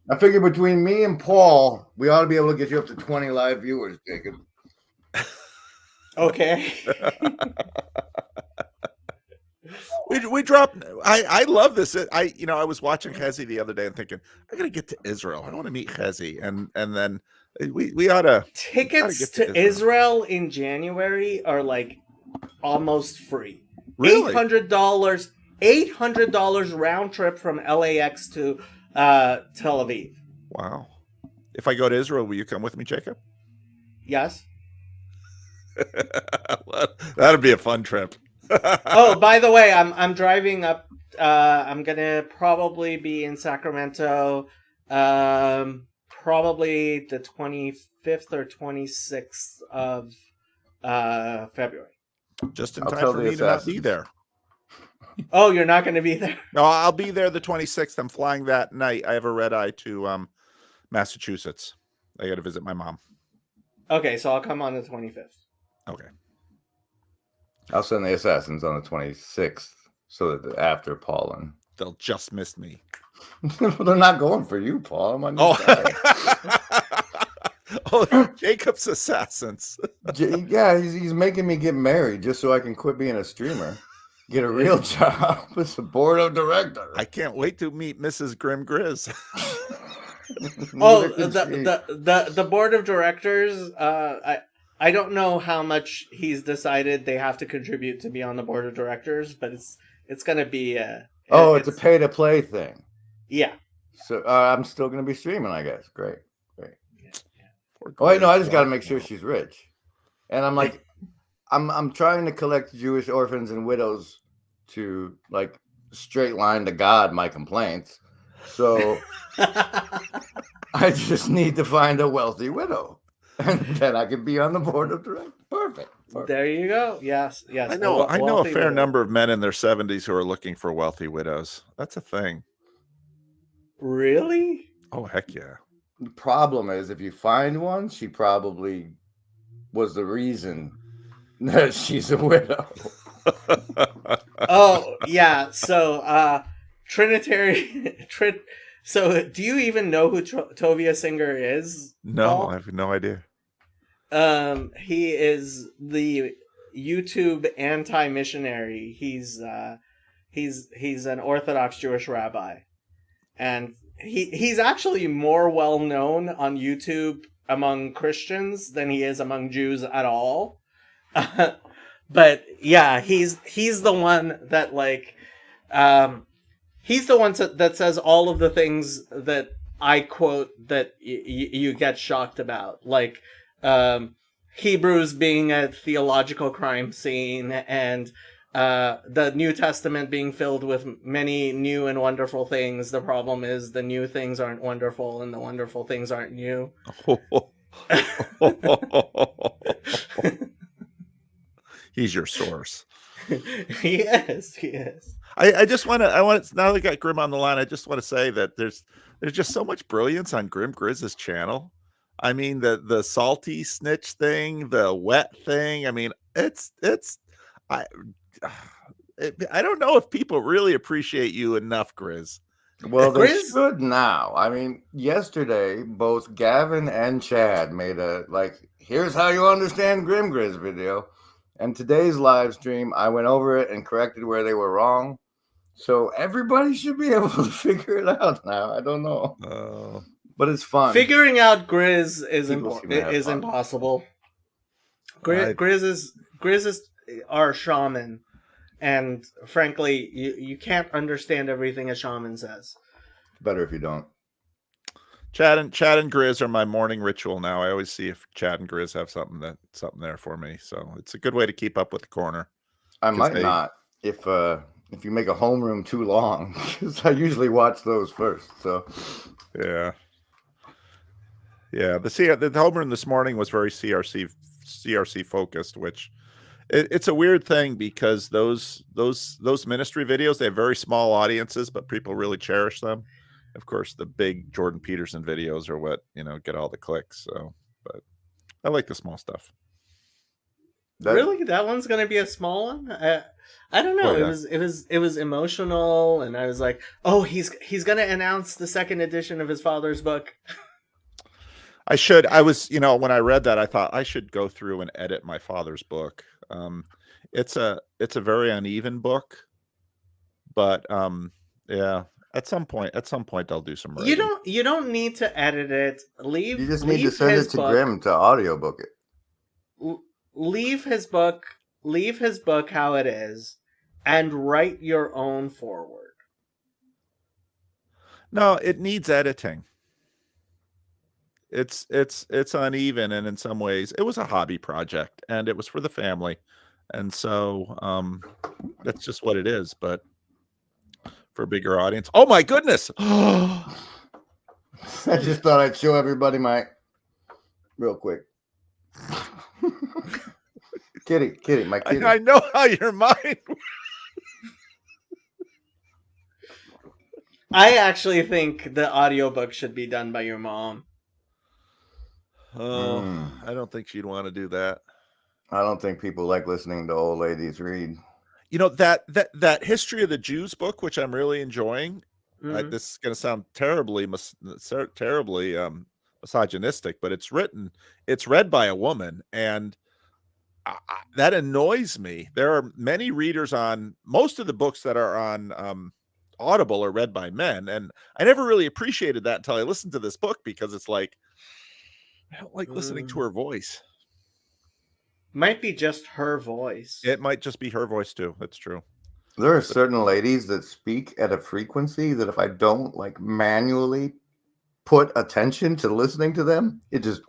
I figure between me and Paul, we ought to be able to get you up to 20 live viewers, Jacob. Okay. We dropped. I love this. I was watching Hezi the other day and thinking I gotta get to Israel. I want to meet Hezi, and then we ought to. Tickets get to to Israel in January are like almost free. Really? $800 round trip from LAX to Tel Aviv. Wow. If I go to Israel, will you come with me, Jacob? Yes. Well, that'd be a fun trip. Oh, by the way, I'm driving up. I'm gonna probably be in Sacramento, probably the 25th or 26th of February. Just in I'll time tell for the me to not be assassins. there. Oh, you're not gonna be there. No, I'll be there the 26th. I'm flying that night. I have a red eye to Massachusetts. I got to visit my mom. Okay, so I'll come on the 25th. Okay. I'll send the assassins on the 26th so that after Paul and They'll just miss me. they're not going for you, Paul. I'm on your side. Oh, Jacob's assassins. Yeah, he's making me get married just so I can quit being a streamer. Get a real job as a board of director. I can't wait to meet Mrs. Grim Grizz. Oh, Neither can she. the board of directors. I don't know how much he's decided they have to contribute to be on the board of directors, but it's gonna be It's a pay to play thing. yeah. So I'm still gonna be streaming, I guess. Great. Oh wait, no, I just got to make sure she's rich. And I'm like, I'm trying to collect Jewish orphans and widows to like straight line to God my complaints. So I just need to find a wealthy widow, and then I can be on the board of directors. Perfect. There you go. Yes. I know a fair number of men in their 70s who are looking for wealthy widows. That's a thing. Really? Oh, heck yeah. The problem is, if you find one, she probably was the reason that she's a widow. Oh yeah. So Trinitarian. So do you even know who Tovia Singer is? No, Paul? I have no idea. He is the YouTube anti-missionary. He's an Orthodox Jewish rabbi, and he's actually more well known on YouTube among Christians than he is among Jews at all. But yeah, he's the one that like, he's the one that says all of the things that I quote that you get shocked about, like Hebrews being a theological crime scene, and the New Testament being filled with many new and wonderful things. The problem is the new things aren't wonderful and the wonderful things aren't new. He's your source. He is. I want now that I got Grim on the line, I just want to say that there's just so much brilliance on Grim Grizz's channel. I mean, the salty snitch thing, the wet thing. I mean, I don't know if people really appreciate you enough, Grizz. Well, they Grizz? should now. I mean, yesterday, both Gavin and Chad made a, here's how you understand Grim Grizz video. And today's live stream, I went over it and corrected where they were wrong. So everybody should be able to figure it out now. I don't know. But it's fun. Figuring out Grizz is People seem to have fun. impossible. Grizz is our shaman, and frankly, you can't understand everything a shaman says. Better if you don't. Chad and Grizz are my morning ritual now. I always see if Chad and Grizz have something there for me. So it's a good way to keep up with the corner. I might not if you make a homeroom too long, because I usually watch those first. So yeah. The homeroom this morning was very CRC focused, which it's a weird thing because those ministry videos, they have very small audiences, but people really cherish them. Of course, the big Jordan Peterson videos are what, get all the clicks. So, but I like the small stuff. Really, that one's gonna be a small one. I don't know. Oh, yeah. It was emotional, and I was like, oh, he's gonna announce the second edition of his father's book. I was, when I read that, I thought I should go through and edit my father's book. It's a very uneven book, but yeah, at some point they'll do some writing. You don't need to edit it. You just need to send it to Grim to audiobook it. Leave his book how it is, and write your own foreword. No, it needs editing. It's uneven, and in some ways it was a hobby project and it was for the family, and so that's just what it is. But for a bigger audience, oh my goodness. I just thought I'd show everybody real quick. Kitty, my kitty. I know how your mind. I actually think the audiobook should be done by your mom. Oh, I don't think she'd want to do that. I don't think people like listening to old ladies read. That History of the Jews book, which I'm really enjoying. Mhm. This is going to sound terribly misogynistic, but it's read by a woman, and that annoys me. There are many readers on most of the books that are on Audible are read by men, and I never really appreciated that until I listened to this book, because it's like, I don't like listening to her voice. Might be just her voice. It might just be her voice too. That's true. There are certain ladies that speak at a frequency that if I don't manually put attention to listening to them, it just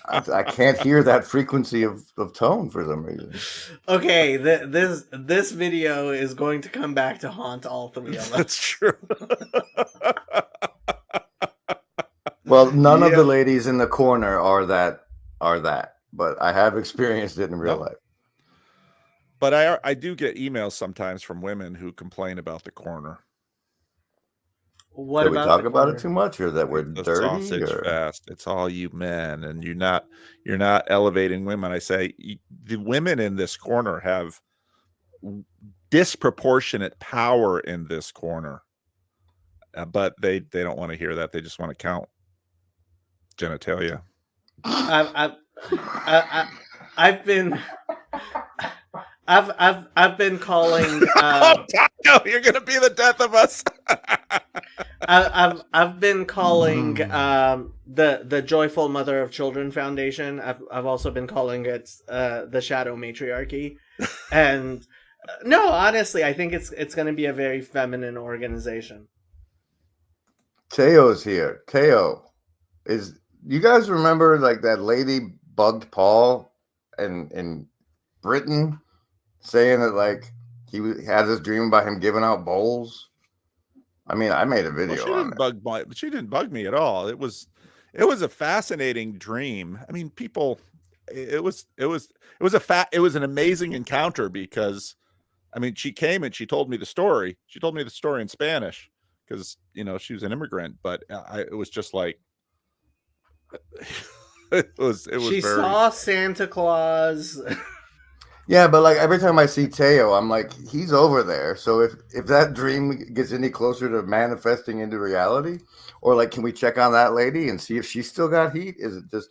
I can't hear that frequency of tone for some reason. Okay, this video is going to come back to haunt all three of us. That's true. Well, none of the ladies in the corner are that, but I have experienced it in real life. But I do get emails sometimes from women who complain about the corner. What Did we about talk the about corner? it too much, or that we're The dirty? sausage Or... fest. It's all you men, and you're not elevating women. I say the women in this corner have disproportionate power in this corner, but they don't want to hear that. They just want to count genitalia. I've been calling. No, you're gonna be the death of us. I've been calling the Joyful Mother of Children Foundation. I've also been calling it the Shadow Matriarchy, and no, honestly, I think it's going to be a very feminine organization. Teo's here. Teo, you guys remember that lady bugged Paul in Britain, saying that he had this dream about him giving out bowls? I mean, I made a video on it. She didn't bug me at all. It was a fascinating dream. I mean, it was an amazing encounter, because I mean, she came and she told me the story. She told me the story in Spanish, because she was an immigrant, but it was just like it was She saw Santa Claus. Yeah, but every time I see Teo, I'm like, he's over there. So if that dream gets any closer to manifesting into reality, or can we check on that lady and see if she still got heat? Is it just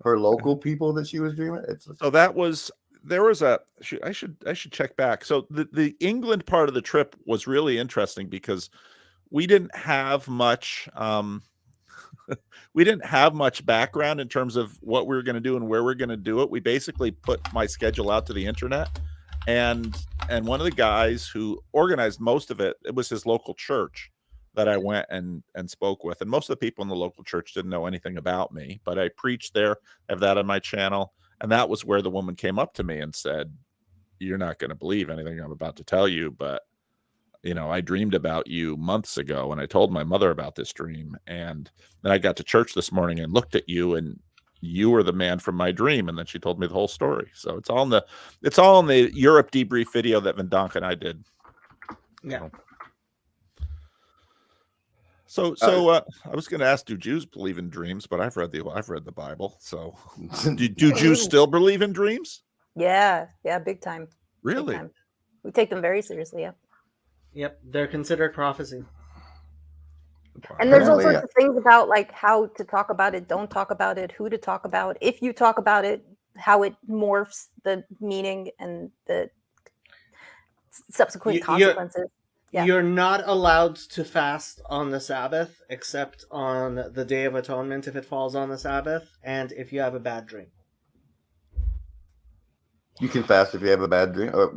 her local people that she was dreaming? I should check back. So the England part of the trip was really interesting, because we didn't have much background in terms of what we were going to do and where we're going to do it. We basically put my schedule out to the internet, and one of the guys who organized most of it was his local church that I went and spoke with. And most of the people in the local church didn't know anything about me, but I preached there. I have that on my channel. And that was where the woman came up to me and said, "You're not going to believe anything I'm about to tell you, but I dreamed about you months ago, and I told my mother about this dream. And then I got to church this morning and looked at you, and you were the man from my dream." And then she told me the whole story. So it's all in the Europe debrief video that Vendonk and I did. Yeah. So I was going to ask, do Jews believe in dreams? But I've read the Bible. So do Jews still believe in dreams? Yeah, big time. Big Really? time. We take them very seriously. Yeah. Yep, they're considered prophecy. And there's all Apparently, sorts of things about like how to talk about it, don't talk about it, who to talk about, if you talk about it, how it morphs the meaning and the subsequent consequences. Yeah. You're not allowed to fast on the Sabbath except on the Day of Atonement if it falls on the Sabbath, and if you have a bad dream. you can fast if you have a bad dream. Or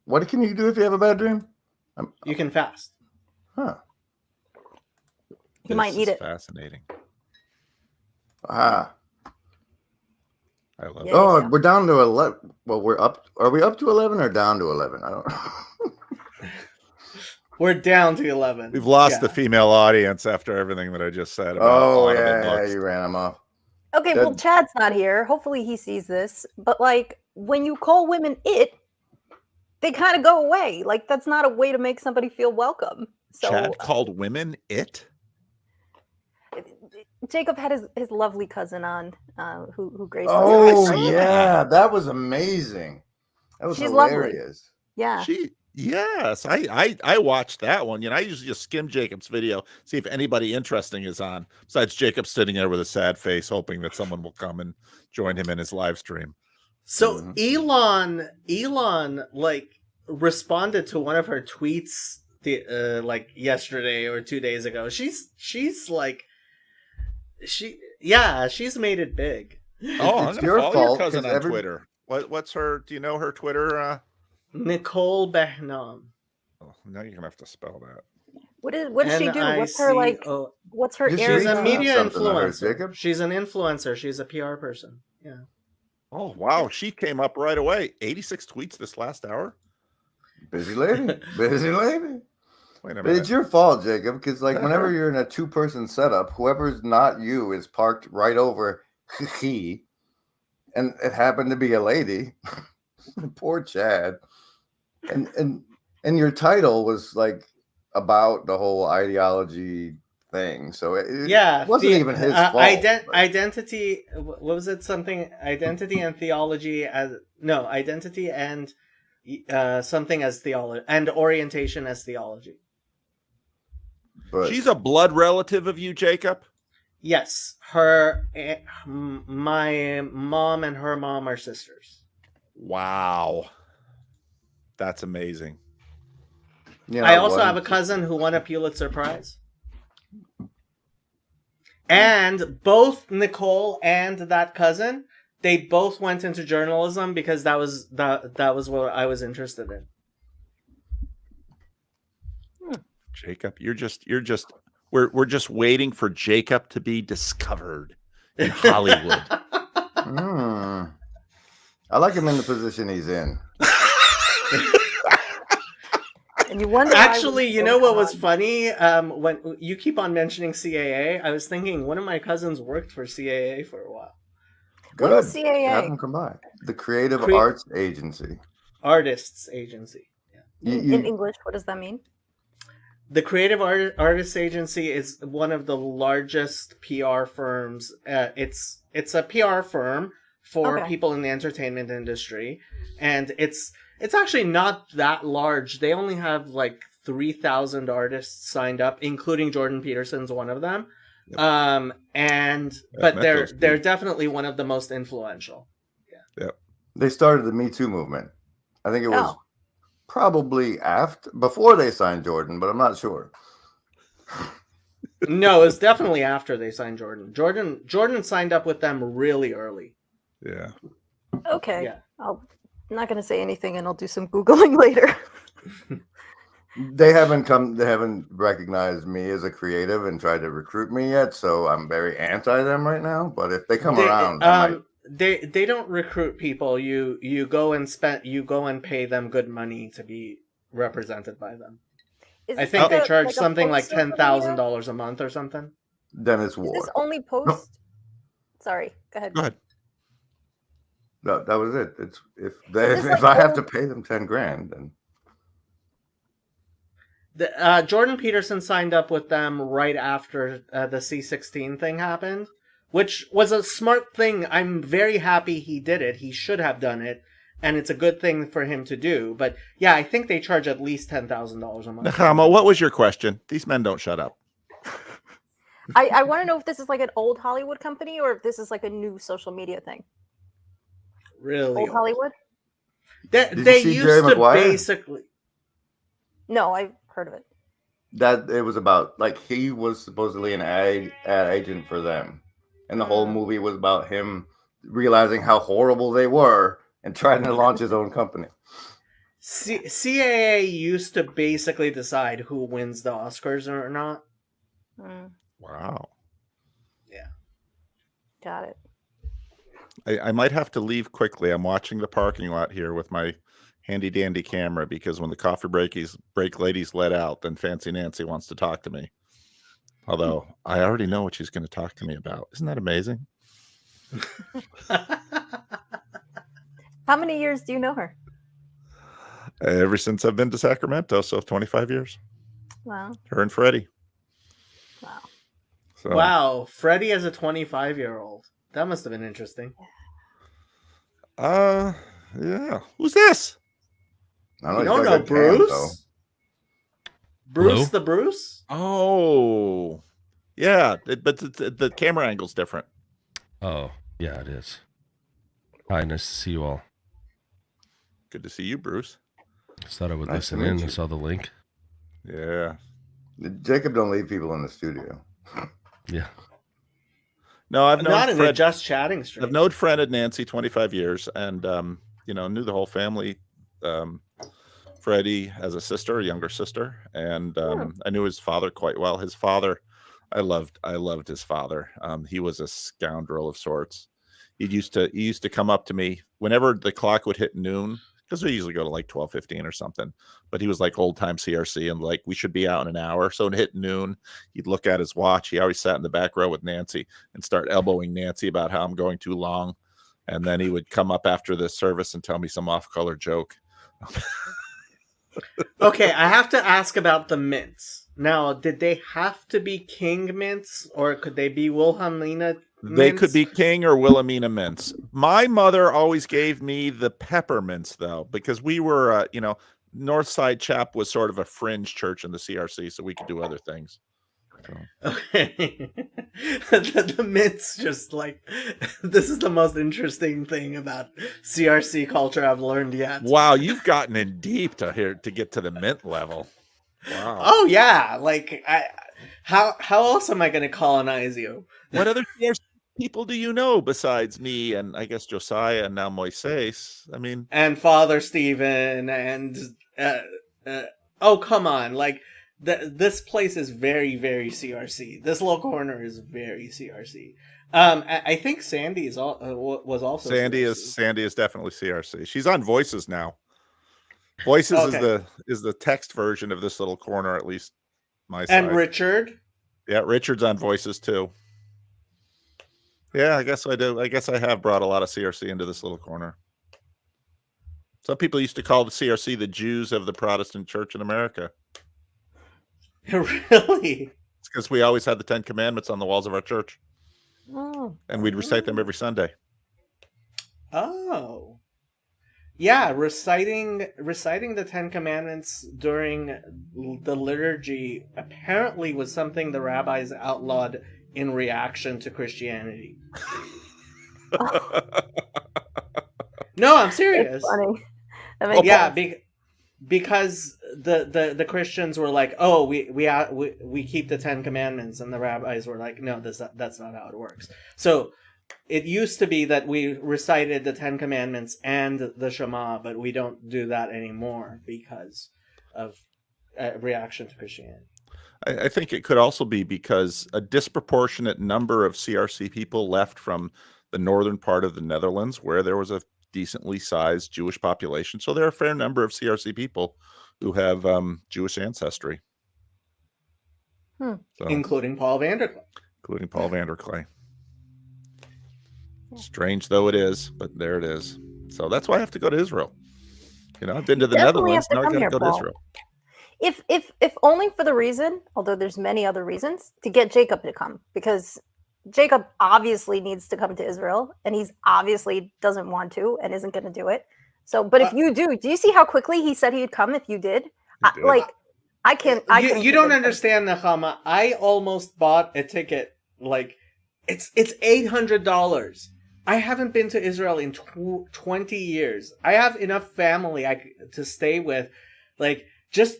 what can you do if you have a bad dream? You can fast. Huh. You might need it. Fascinating. Ah. I love Yeah. it. Oh, we're down to 11. Well, we're up. Are we up to 11 or down to 11? I don't know. We're down to 11. We've lost Yeah. the female audience after everything that I just said about Oh, Audible yeah, books. you ran them off. Okay, well, That- Chad's not here. Hopefully he sees this. But like when you call women it, they kind of go away. Like that's not a way to make somebody feel welcome. So Chad called women it. Jacob had his lovely cousin on, who graced us. Oh, Right? yeah. That was amazing. That was She's lovely. hilarious. Yeah. Yes, I watched that one. You know, I usually just skim Jacob's video, see if anybody interesting is on. Besides Jacob sitting there with a sad face, hoping that someone will come and join him in his live stream. So Mhm. Elon like responded to one of her tweets like yesterday or 2 days ago. She's like she's made it big. Oh, I'm It's gonna your follow your fault, cousin 'cause on every- Twitter. What's her? Do you know her Twitter? Nicole Behnam. Oh, now you're gonna have to spell that. What does she do? What's her like? NICO. What's her Just She's area? a media Something on her, influencer. Jacob? She's an influencer. She's a PR person. Yeah. Oh wow, she came up right away. 86 tweets this last hour. Busy lady. Busy lady. Wait a But it's minute. your fault, Jacob, because like whenever you're in a 2-person setup, whoever's not you is parked right over he, and it happened to be a lady. Poor Chad. And your title was like about the whole ideology thing, so it wasn't even his fault. Identity. What was it? Something identity and theology as no identity and something as theology and orientation as theology. But She's a blood relative of you, Jacob. Yes, my mom and her mom are sisters. Wow, that's amazing. you know, I also one- have a cousin who won a Pulitzer Prize. And both Nicole and that cousin, they both went into journalism because that was what I was interested in. Jacob, you're just we're just waiting for Jacob to be discovered in Hollywood. I like him in the position he's in. And you wonder. why Actually, we you still know what come was on. funny? When you keep on mentioning CAA, I was thinking one of my cousins worked for CAA for a while. What Good. is CAA? Have them come by. The Creative Cre- Arts Agency. Artists Agency. Yeah. In English, what does that mean? The Creative Artists Agency is one of the largest PR firms. It's a PR firm for Okay. people in the entertainment industry, and it's actually not that large. They only have like 3,000 artists signed up, including Jordan Peterson's one of them. Yep. But met they're those they're people. definitely one of the most influential. They started the Me Too movement. I think it was Oh. probably before they signed Jordan, but I'm not sure. No, it's definitely after they signed Jordan. Jordan signed up with them really early. Yeah. Okay. Yeah. I'm not going to say anything, and I'll do some googling later. They haven't recognized me as a creative and tried to recruit me yet, so I'm very anti them right now. But if they come around, I might. They don't recruit people. You go and pay them good money to be represented by them. Is I this think like they a- charge like a something like poster for $10,000 a month or something. Then it's video? Is war. this only post? Sorry, go ahead. Go ahead. No, that was it. It's if this if like I have to old- pay them $10,000, then Jordan Peterson signed up with them right after the C16 thing happened, which was a smart thing. I'm very happy he did it. He should have done it, and it's a good thing for him to do. But yeah, I think they charge at least $10,000 a month. Nechama, what was your question? These men don't shut up. I want to know if this is like an old Hollywood company or if this is like a new social media thing. Really? Old Hollywood? you They see used Jerry to Maguire? basically. No, I've heard of it. That it was about like he was supposedly an ad agent for them, and the whole movie was about him realizing how horrible they were and trying to launch his own company. CAA used to basically decide who wins the Oscars or not. Mm, Wow. got it. I might have to leave quickly. I'm watching the parking lot here with my handy dandy camera because when the coffee break ladies let out, then Fancy Nancy wants to talk to me. Although I already know what she's going to talk to me about. Isn't that amazing? How many years do you know her? Ever since I've been to Sacramento, so 25 years. Wow. Her and Freddie. Wow. So, Wow, Freddie as a 25-year-old. That must have been interesting. yeah. Who's this? I You he's don't got know good cam, though. Bruce? Bruce Hello? the Bruce? Oh, yeah. But the camera angle's different. Oh, yeah, it is. Hi, nice to see you all. Good to see you, Bruce. Just thought I would Nice to listen meet in. you. I saw the link. Yeah. Jacob don't leave people in the studio. Yeah. No, I've I'm known not in the Fred. Just Chatting stream. I've known Fred and Nancy 25 years, and knew the whole family. Freddie has a sister, a younger sister, and I knew his father quite well. His father, I loved his father. He was a scoundrel of sorts. He used to come up to me whenever the clock would hit noon, because we usually go to like 12:15 or something. But he was like old time CRC, and like we should be out in an hour. So it hit noon. He'd look at his watch. He always sat in the back row with Nancy and start elbowing Nancy about how I'm going too long. And then he would come up after the service and tell me some off-color joke. Okay, I have to ask about the mints. Now, did they have to be King mints, or could they be Wilhelmina They mints? could be King or Wilhelmina mints. My mother always gave me the peppermints, though, because we were, Northside Chap was sort of a fringe church in the CRC, so we could do other things. So. Okay. the mints just like this is the most interesting thing about CRC culture I've learned yet. Wow, you've gotten in deep to get to the mint level. Wow. Oh yeah, like how else am I going to colonize you? What other CRC people do you know besides me and I guess Josiah and now Moises? I mean, And Father Stephen and oh come on, like this place is very very CRC. This little corner is very CRC. I think Sandy is was also Sandy CRC. is definitely CRC. She's on Voices now. Voices Okay. is the text version of this little corner, at least my side. And Richard. Yeah, Richard's on Voices too. Yeah, I guess I do. I guess I have brought a lot of CRC into this little corner. Some people used to call the CRC the Jews of the Protestant Church in America. Really? It's because we always had the 10 Commandments on the walls of our church, Oh. and we'd recite them every Sunday. Oh. Yeah, reciting the 10 Commandments during the liturgy apparently was something the rabbis outlawed in reaction to Christianity. No, I'm serious. It's funny. That makes Yeah, sense. because the Christians were like, "Oh, we keep the 10 Commandments," and the rabbis were like, "No, that's not how it works." So it used to be that we recited the 10 Commandments and the Shema, but we don't do that anymore because of reaction to Christianity. I think it could also be because a disproportionate number of CRC people left from the northern part of the Netherlands, where there was a decently sized Jewish population. So there are a fair number of CRC people who have Jewish ancestry. So, Including Paul Vanderklee. including Paul Vanderklay. Strange though it is, but there it is. So that's why I have to go to Israel. I've been to the Definitely Netherlands. have to Now I come got to here, go to Paul. Israel. If only for the reason, although there's many other reasons, to get Jacob to come, because Jacob obviously needs to come to Israel, and he's obviously doesn't want to and isn't going to do it. So, but if you do you see how quickly he said he'd come if you did? did. Like, I can't. You don't understand, Nechama. I almost bought a ticket. Like, it's $800. I haven't been to Israel in 20 years. I have enough family to stay with. Like, just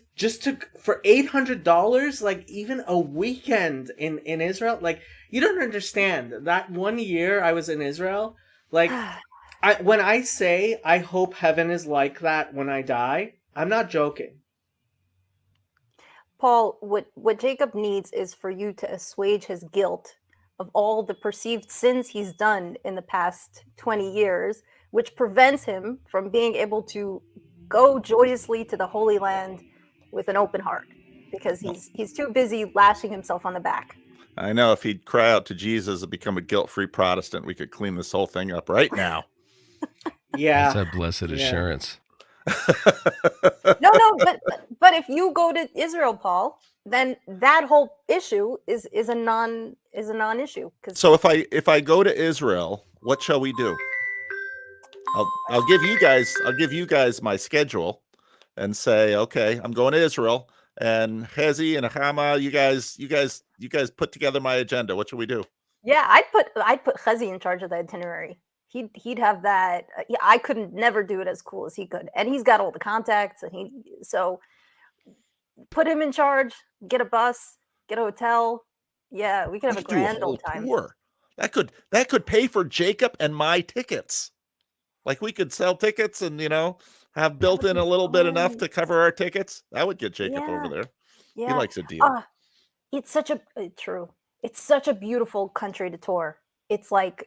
for $800, like, even a weekend in Israel. Like, you don't understand. That 1 year I was in Israel, like, when I say I hope heaven is like that when I die, I'm not joking. Paul, what Jacob needs is for you to assuage his guilt of all the perceived sins he's done in the past 20 years, which prevents him from being able to go joyously to the Holy Land with an open heart, because he's too busy lashing himself on the back. I know if he'd cry out to Jesus and become a guilt-free Protestant, we could clean this whole thing up right now. Yeah. That's a blessed assurance. No, but if you go to Israel, Paul, then that whole issue is a non-issue. So if I go to Israel, what shall we do? I'll give you guys my schedule and say, okay, I'm going to Israel, and Hezi and Nechama, you guys put together my agenda. What should we do? Yeah, I'd put Chezi in charge of the itinerary. He'd have that. Yeah, I couldn't never do it as cool as he could, and he's got all the contacts, and so put him in charge. Get a bus, get a hotel. Yeah, we could have a grand old time. Tour. That could pay for Jacob and my tickets. Like, we could sell tickets and have built in a little bit enough to cover our tickets. That would get Jacob over there. Yeah, he likes a deal. It's such a true. It's such a beautiful country to tour. It's like,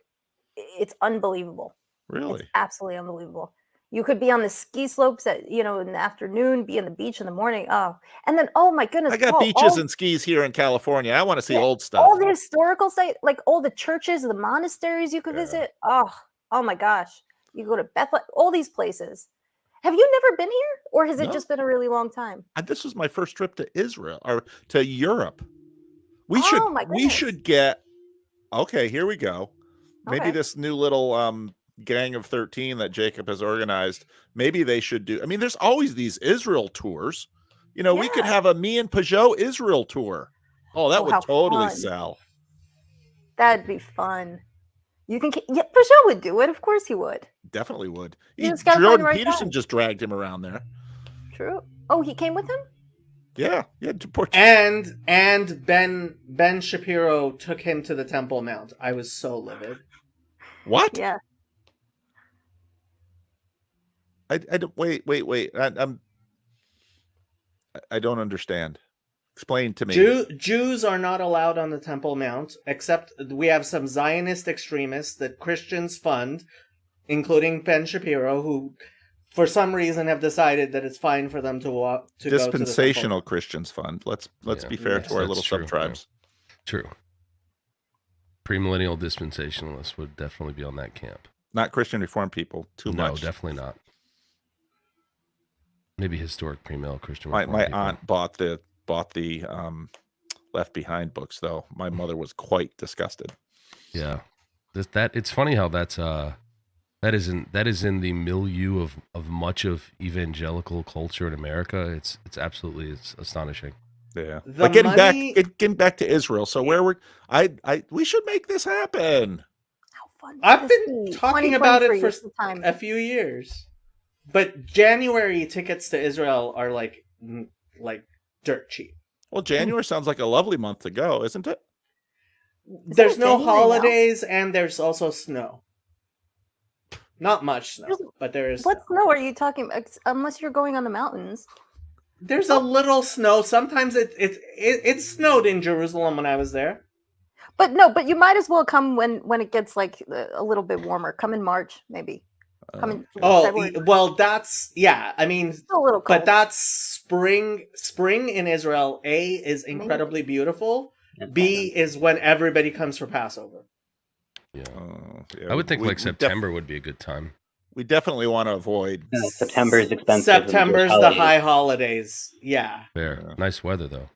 it's unbelievable. Really? It's absolutely unbelievable. You could be on the ski slopes in the afternoon, be on the beach in the morning. Oh, and then, oh my goodness, I got beaches and skis here in California. I want to see old stuff. All the historical sites, like all the churches, the monasteries you could visit. Oh my gosh. You go to Bethlehem, all these places. Have you never been here, or has it just been a really long time? This was my first trip to Israel or to Europe. We should get. Okay, here we go. Maybe this new little gang of 13 that Jacob has organized, maybe they should do. I mean, there's always these Israel tours. We could have a me and Peugeot Israel tour. Oh, that would totally sell. That'd be fun. You think Peugeot would do it? Of course he would. Definitely would. Jordan Peterson just dragged him around there. True. Oh, he came with him? Yeah. And Ben Shapiro took him to the Temple Mount. I was so livid. What? Yeah. I don't wait. I don't understand. Explain to me. Jews are not allowed on the Temple Mount, except we have some Zionist extremists that Christians fund, including Ben Shapiro, who for some reason have decided that it's fine for them to walk to Dispensational go to the Christians fund. Let's be fair to our little sub-tribes. True. Premillennial dispensationalists would definitely be on that camp. Not Christian Reformed people. Too much. No, definitely not. Maybe historic premillennial Christian. My aunt bought the Left Behind books, though. My mother was quite disgusted. Yeah, it's funny how that is in the milieu of much of evangelical culture in America. It's absolutely astonishing. Yeah, but getting back to Israel. So we should make this happen. How fun! I've been talking about it for a few years, but January tickets to Israel are like dirt cheap. Well, January sounds like a lovely month to go, isn't it? There's no holidays, and there's also snow. Not much snow, but there is. What snow are you talking about? Unless you're going on the mountains. There's a little snow. Sometimes it snowed in Jerusalem when I was there. But you might as well come when it gets like a little bit warmer. Come in March, maybe. Well, that's I mean, it's a little cold. But that's spring. Spring in Israel, A, is incredibly beautiful. B is when everybody comes for Passover. Yeah, I would think September would be a good time. we definitely want to avoid. September is expensive. and September's Jewish the holidays. high holidays. Yeah. Fair. Yeah. Nice weather though.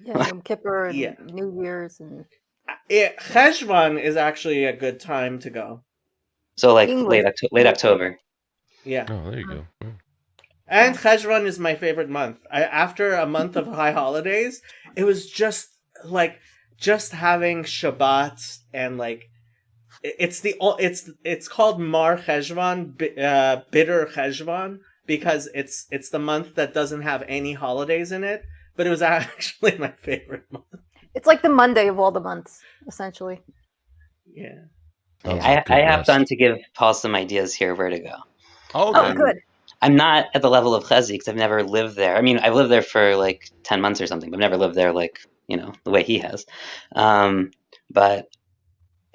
Yeah, Yom Kippur and Yeah. New Year's and Cheshvan is actually a good time to go. So like English. late October. Yeah. Oh, there you go. Yeah. And Cheshvan is my favorite month. After a month of high holidays, it was just like having Shabbat and like it's called Mar Cheshvan, bitter Cheshvan, because it's the month that doesn't have any holidays in it. But it was actually my favorite month. it's like the Monday of all the months, essentially. Yeah. Hey, Sounds like a I good have rest. done to give Paul some ideas here where to go. Oh, Oh, okay. good. I'm not at the level of Chezi because I've never lived there. I mean, I've lived there for like 10 months or something, but I've never lived there like, the way he has. But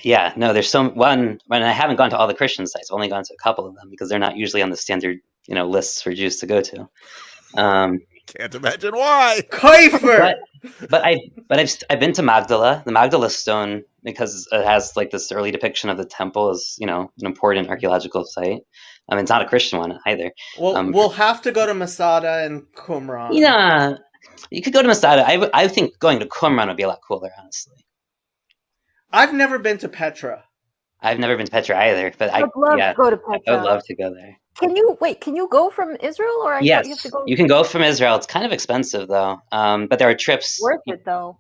yeah, no, there's when I haven't gone to all the Christian sites, I've only gone to a couple of them because they're not usually on the standard, lists for Jews to go to. Can't imagine why. Kuiper! But I've been to Magdala, the Magdala stone, because it has like this early depiction of the temple as an important archaeological site. I mean, it's not a Christian one either. We'll have to go to Masada and Qumran. Yeah, you could go to Masada. I think going to Qumran would be a lot cooler, honestly. I've never been to Petra. I've never been to Petra either, but I'd love to go to I would Petra. love to go there. Can you go from Israel, or I thought you have Yes, to go? you can go from Israel. It's kind of expensive though, but there are trips. Worth it though.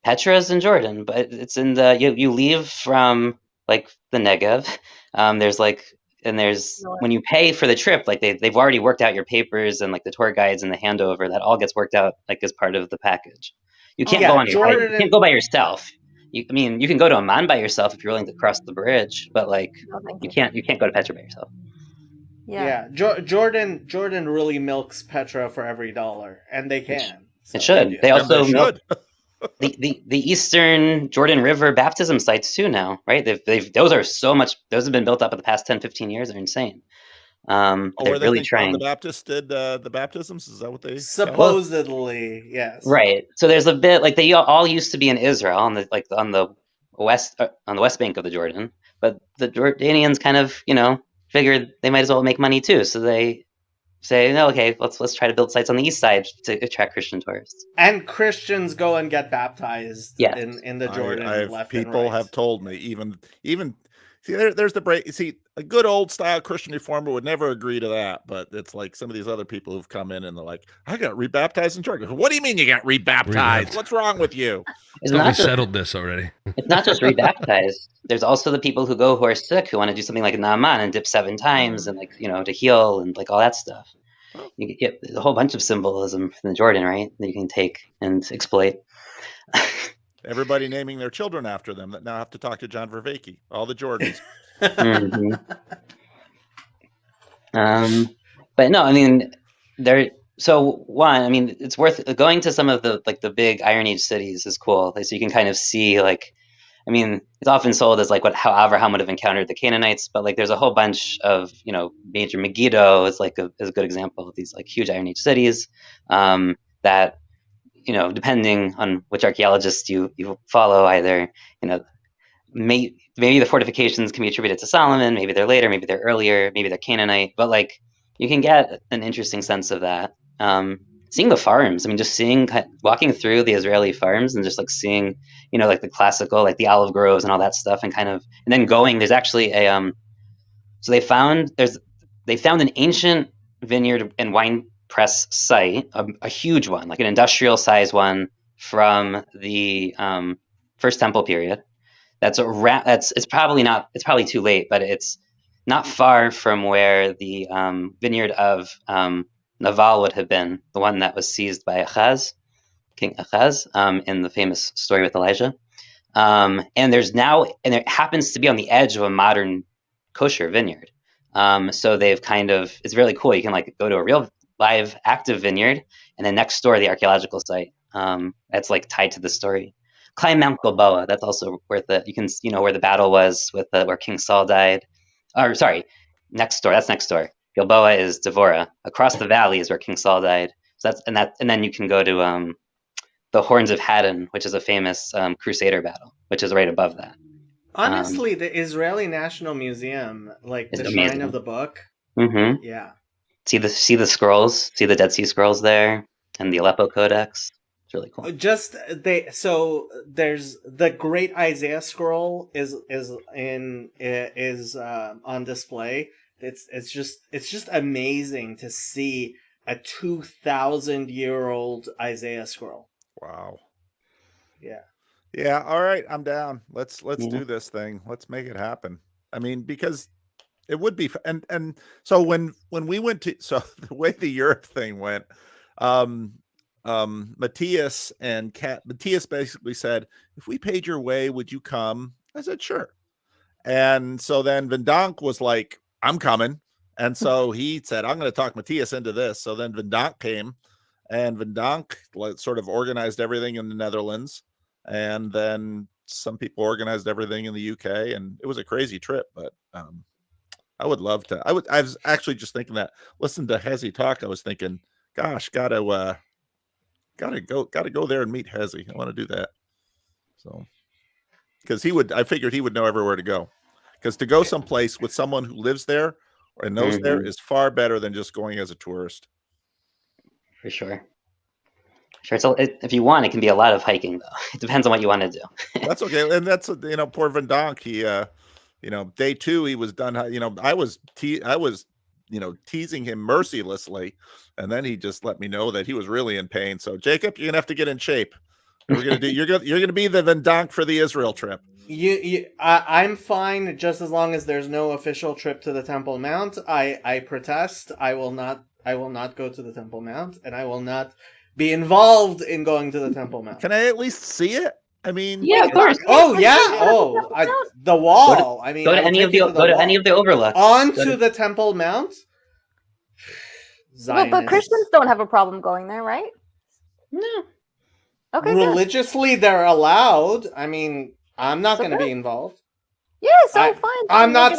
Petra is in Jordan, but it's in the you leave from like the Negev. There's when you pay for the trip, like they've already worked out your papers and like the tour guides and the handover. That all gets worked out like as part of the package. You can't Yeah, go on your Jordan you can't go by yourself. You can go to Amman by yourself if you're willing to cross the bridge, but like No, thank you can't go to Petra by yourself. Yeah. Jordan really milks Petra for every dollar, and they can. It should. do. They And also they should. the Eastern Jordan River baptism sites too now, right? Those have been built up in the past 10, 15 years. They're insane. Where They're they really think John trying. the Baptist did the baptisms? Is that what they said? Supposedly, yes. Right. So there's a bit like they all used to be in Israel on the west bank of the Jordan, but the Jordanians kind of figured they might as well make money too, so they say no, okay, let's try to build sites on the east side to attract Christian tourists. And Christians go and get baptized Yes. in the Jordan I have left and people right. have told me even see there's the break. See, a good old style Christian reformer would never agree to that, but it's like some of these other people who've come in and they're like, I got rebaptized in Jordan. What do you mean you got rebaptized? What's wrong with you? It's So we not just settled this already. it's not just rebaptized. There's also the people who are sick who want to do something like Naaman and dip 7 times and to heal and like all that stuff. You get a whole bunch of symbolism from the Jordan, right? That you can take and exploit. Everybody naming their children after them that now have to talk to John Vervaeke. All the Jordans. Mhm. But no, I mean, it's worth going to some of the big Iron Age cities is cool. Like, so you can kind of see it's often sold as like how Abraham would have encountered the Canaanites, but like there's a whole bunch of major Megiddo is a good example of these like huge Iron Age cities that depending on which archaeologist you follow, either maybe the fortifications can be attributed to Solomon, maybe they're later, maybe they're earlier, maybe they're Canaanite, but like you can get an interesting sense of that. Seeing the farms, just walking through the Israeli farms and just like seeing, like the classical, like the olive groves and all that stuff, and then going. There's actually so they found an ancient vineyard and wine press site, a huge one, like an industrial size one from the First Temple period. It's probably too late, but it's not far from where the vineyard of Naval would have been, the one that was seized by King Achaz, in the famous story with Elijah. And there happens to be on the edge of a modern kosher vineyard. So it's really cool. You can like go to a real live active vineyard, and then next door the archaeological site that's like tied to the story. Climb Mount Gilboa. That's also worth it. You can where the battle was with where King Saul died. Or sorry, next door. That's next door. Gilboa is Devorah. Across the valley is where King Saul died. So and then you can go to the Horns of Haddon, which is a famous Crusader battle, which is right above that. Honestly, the Israeli National Museum, like It's the Shrine amazing. of the Book, Mm-hmm. yeah. See the scrolls, see the Dead Sea Scrolls there, and the Aleppo Codex. It's really cool. Just there's the Great Isaiah Scroll is on display. It's just amazing to see a 2,000-year-old Isaiah scroll. Wow. Yeah. Yeah. All right. I'm down. Let's Yeah. do this thing. Let's make it happen. I mean, because it would be, and so when we went to, so the way the Europe thing went, Matthias and Matthias basically said, if we paid your way, would you come? I said, sure. And so then Verdonk was like, I'm coming. And so he said, I'm going to talk Matthias into this. So then Verdonk came, and Verdonk sort of organized everything in the Netherlands. And then some people organized everything in the UK. And it was a crazy trip, but I would love to. I was actually just thinking that, listen to Hezi talk. I was thinking, gosh, gotta go there and meet Hezi. I want to do that. So, because I figured he would know everywhere to go. Because to go someplace with someone who lives there or knows there is far better than just going as a tourist. For sure. Sure. So if you want, it can be a lot of hiking, though. It depends on what you want to do. That's okay. And that's, poor Verdonk. He, day 2, he was done. I was teasing him mercilessly, and then he just let me know that he was really in pain. So Jacob, you're gonna have to get in shape. We're gonna do. You're gonna be the Verdonk for the Israel trip. I'm fine just as long as there's no official trip to the Temple Mount. I protest. I will not go to the Temple Mount, and I will not be involved in going to the Temple Mount. Can I at least see it? I mean, Yeah, of course. Oh yeah. The wall. I mean, Go to any of the overlooks. Onto the Temple Mount. Well, but Christians don't have a problem going there, right? No. Okay. Good. Religiously, they're allowed. I mean, I'm not going to be involved. Yeah, so fine. I'm not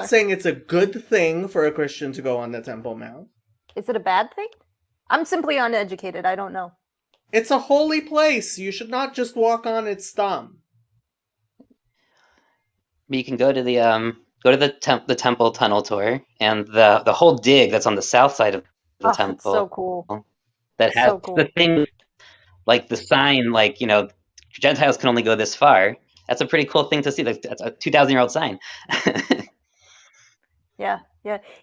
saying it's a good thing for a Christian to go on the Temple Mount. Is it a bad thing? I'm simply uneducated. I don't know. It's a holy place. You should not just walk on its thumb. You can go to the temple tunnel tour, and the whole dig that's on the south side of the temple. It's so cool. That has the thing, like the sign, like Gentiles can only go this far. That's a pretty cool thing to see. That's a 2,000-year-old sign. Yeah.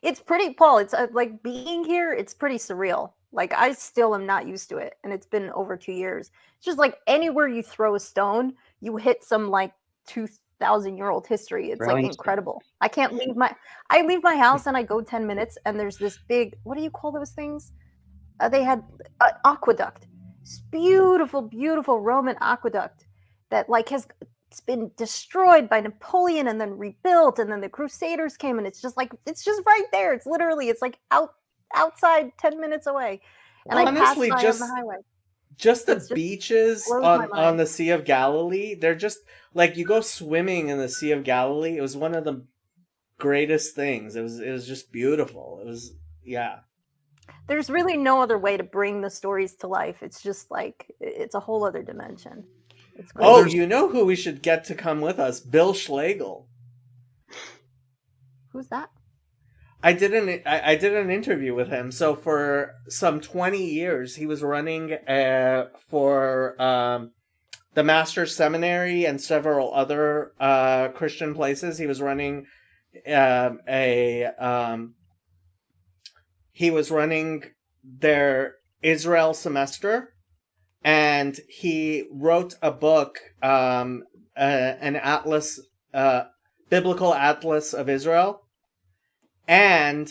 It's pretty, Paul. It's like being here. It's pretty surreal. Like I still am not used to it, and it's been over 2 years. It's just like anywhere you throw a stone, you hit some like 2,000-year-old history. It's like incredible. I can't leave I leave my house and I go 10 minutes, and there's this big, what do you call those things? They had an aqueduct. It's beautiful, beautiful Roman aqueduct that it's been destroyed by Napoleon and then rebuilt, and then the Crusaders came, and it's just right there. It's like outside 10 minutes away. And honestly, I pass by on the highway. Just the beaches on the Sea of Galilee, they're just like, you go swimming in the Sea of Galilee. It was one of the greatest things. It was just beautiful. It was, yeah. There's really no other way to bring the stories to life. It's just like, it's a whole other dimension. It's great. Oh, you know who we should get to come with us? Bill Schlegel. Who's that? I did an interview with him. So for some 20 years, he was running for the Master's Seminary and several other Christian places. He was running he was running their Israel semester, and he wrote a book, an atlas, biblical atlas of Israel. And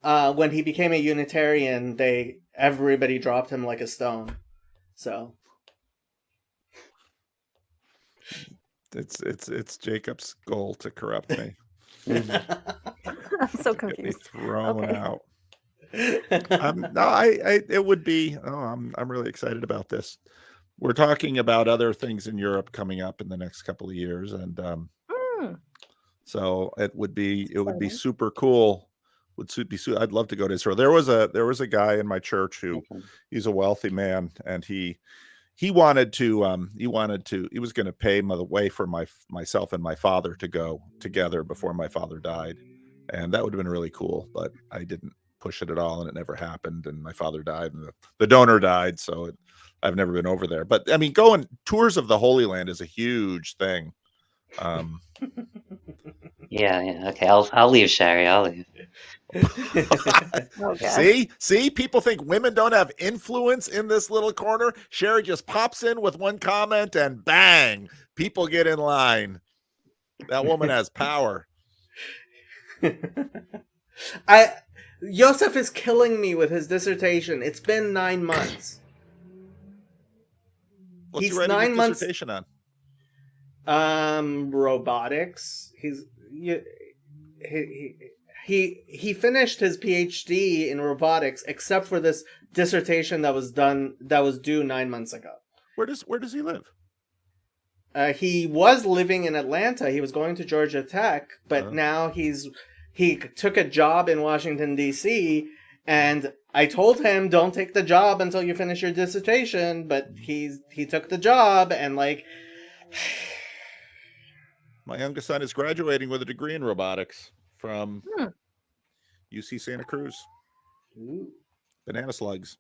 when he became a Unitarian, everybody dropped him like a stone. So it's Jacob's goal to corrupt me. I'm so confused. Get me thrown out. It would be. I'm really excited about this. We're talking about other things in Europe coming up in the next couple of years, and so it would be super cool. I'd love to go to Israel. There was a guy in my church who he's a wealthy man, and he he wanted to he was going to pay the way for myself and my father to go together before my father died, and that would have been really cool, but I didn't push it at all, and it never happened, and my father died, and the donor died, so I've never been over there. But I mean, going tours of the Holy Land is a huge thing. Yeah. Okay, I'll leave, Sherry. I'll leave. Okay. See, people think women don't have influence in this little corner. Sherry just pops in with one comment, and bang, people get in line. That woman has power. Joseph is killing me with his dissertation. It's been 9 months. What's He's he writing 9 his months. dissertation on? Robotics. He finished his PhD in robotics, except for this dissertation that was due 9 months ago. Where does he live? He was living in Atlanta. He was going to Georgia Tech, but now he took a job in Washington, D.C., and I told him, don't take the job until you finish your dissertation, but he took the job, and like... My youngest son is graduating with a degree in robotics from UC Santa Cruz. Ooh. Banana slugs.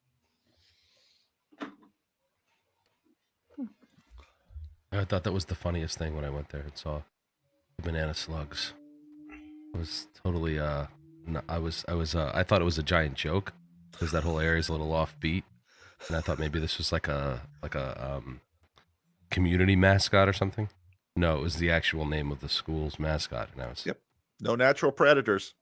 I thought that was the funniest thing when I went there and saw the banana slugs. I was totally I thought it was a giant joke because that whole area is a little offbeat, and I thought maybe this was like a community mascot or something. No, it was the actual name of the school's mascot, and I was No natural predators.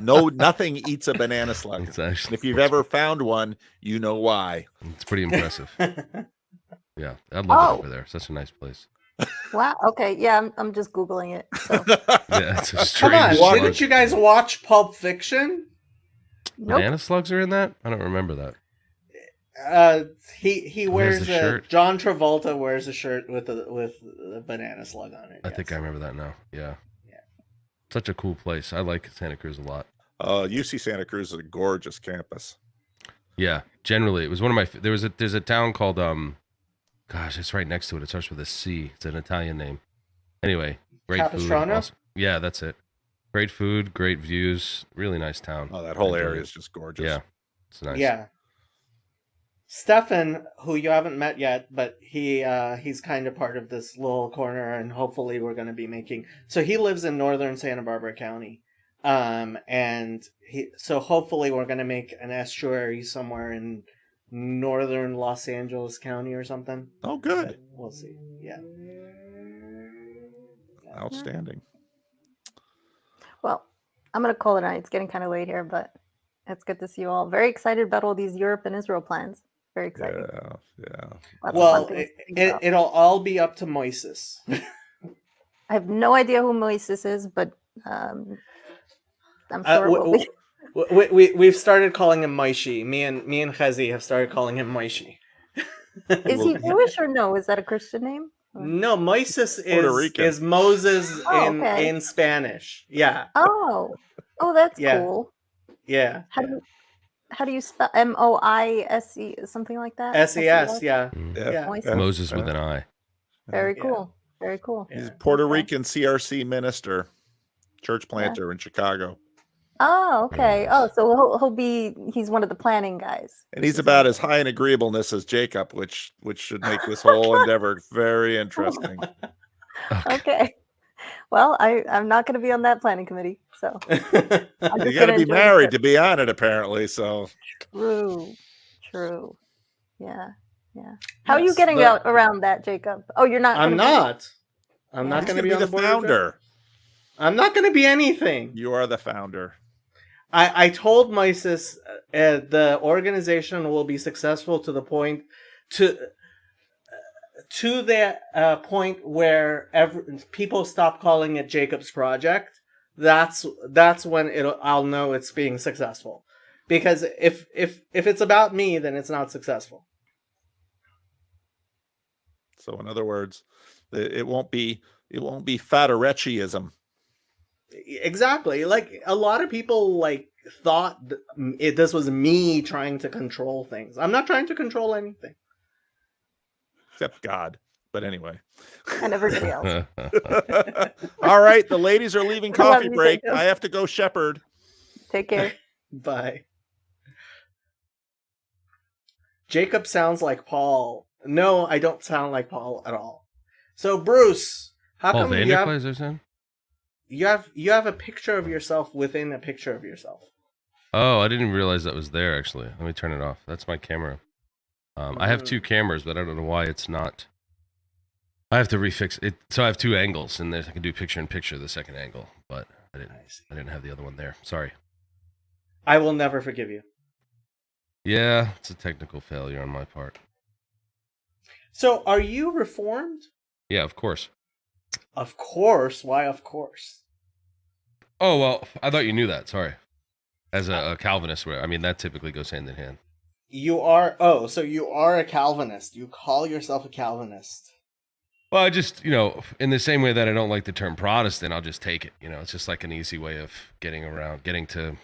Nothing eats a banana slug. It's actually, And if you've ever found one, you know why. it's pretty impressive. Yeah, I'd love it over there. Such a nice place. Wow. Okay. Yeah, I'm just googling it. So. Yeah, it's a Come strange on, slug. didn't you guys watch Pulp Fiction? Nope. Banana slugs are in that? I don't remember that. He wears the shirt? John Travolta wears a shirt with a banana slug on it. I think I remember that now. Yeah. Yeah. Such a cool place. I like Santa Cruz a lot. UC Santa Cruz is a gorgeous campus. Yeah, generally it was one of my. There's a town called gosh, it's right next to it. It starts with a C. It's an Italian name. Anyway, great food. Capistrano? Awesome. Yeah, that's it. Great food, great views. Really nice town. Oh, that whole Enjoyed area it. is just gorgeous. Yeah, it's nice. Yeah. Stefan, who you haven't met yet, but he's kind of part of this little corner, and hopefully we're going to be making. So he lives in northern Santa Barbara County, so hopefully we're going to make an estuary somewhere in northern Los Angeles County or something. Oh, good. But we'll see. Yeah. Outstanding. Well, I'm gonna call it a night. It's getting kind of late here, but it's good to see you all. Very excited about all these Europe and Israel plans. Very exciting. Yeah. Lots of Well, fun things to think about. it'll all be up to Moises. I have no idea who Moises is, but I'm sure it will be. We've started calling him Moishi. Me and Chazi have started calling him Moishi. Is he Jewish or no? Is that a Christian name? No, Moises Puerto Rican. is Moses Oh, in okay. in Spanish. Yeah, Oh, that's Yeah. cool. yeah. How do you spell Moise, something like that? SES, yeah. Yeah. Moises. Yeah. Moses with an I. Very Yeah. cool. Very cool. He's a Yeah. Puerto Okay. Rican CRC minister, church planter in Chicago. Oh, okay. Yes. Oh, so he's one of the planning guys. And he's about as high in agreeableness as Jacob, which should make this whole endeavor very interesting. Okay. Well, I'm not going to be on that planning committee, so I'm You just got to gonna be enjoy the married trip. to be on it, apparently. So True. Yeah. How are you Yes, getting but- out around that, Jacob? Oh, you're not. I'm gonna be- not. I'm Yeah. not he's going to going be to on be the the board of founder. I'm not going to be anything. You are the founder. I told Moises the organization will be successful to the point where people stop calling it Jacob's Project. That's when I'll know it's being successful. Because if it's about me, then it's not successful. So, in other words, it won't be Fatarecciism. Exactly. Like a lot of people thought this was me trying to control things. I'm not trying to control anything. except God. But anyway. And everybody else. All right, the ladies are leaving I love coffee you, break. Jacob. I have to go shepherd. Take care. Bye. Jacob sounds like Paul. No, I don't sound like Paul at all. So Bruce, how Paul come Vanderklee, is there something? you have a picture of yourself within a picture of yourself? Oh, I didn't realize that was there, actually. Let me turn it off. That's my camera. I have two cameras, but I don't know why it's not. I have to refix it. So I have two angles, and I can do picture-in-picture the second angle, but I didn't have the other one there. Sorry. I will never forgive you. Yeah, it's a technical failure on my part. So, are you Reformed? Yeah, of course. Of course. Why, of course? Oh, well, I thought you knew that. Sorry. As a Calvinist, that typically goes hand in hand. You are. Oh, so you are a Calvinist. You call yourself a Calvinist. Well, I just, in the same way that I don't like the term Protestant, I'll just take it. It's just like an easy way of getting to,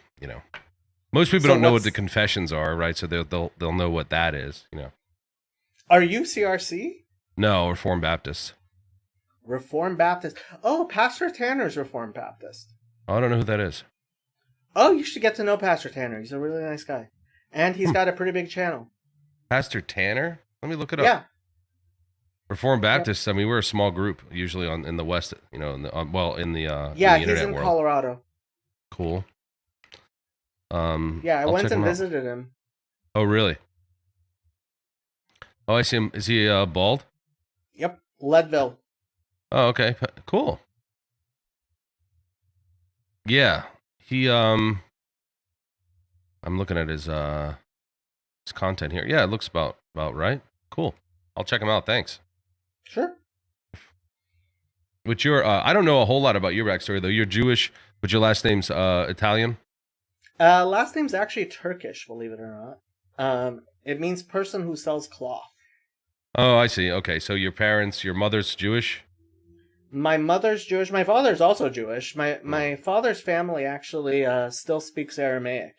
most people So don't know what what's- the confessions are, right? So they'll know what that is, Are you CRC? No, Reformed Baptist. Reformed Baptist. Oh, Pastor Tanner's Reformed Baptist. I don't know who that is. Oh, you should get to know Pastor Tanner. He's a really nice guy. And he's got a pretty big channel. Pastor Tanner? Let me look it up. Yeah. Reformed Baptists. We're a small group, usually in the West. In the in the Yeah, he's internet in world. Colorado. Cool. Yeah, I I'll went check and him out. visited him. Oh, really? Oh, I see him. Is he bald? Yep, Leadville. Oh, okay. Cool. Yeah, he. I'm looking at his content here. Yeah, it looks about right. Cool. I'll check him out. Thanks. Sure. But you're, I don't know a whole lot about your backstory though. You're Jewish, but your last name's Italian. Last name's actually Turkish, believe it or not. It means person who sells cloth. Oh, I see. Okay, so your mother's Jewish. My mother's Jewish. My father's also Jewish. My father's family actually still speaks Aramaic.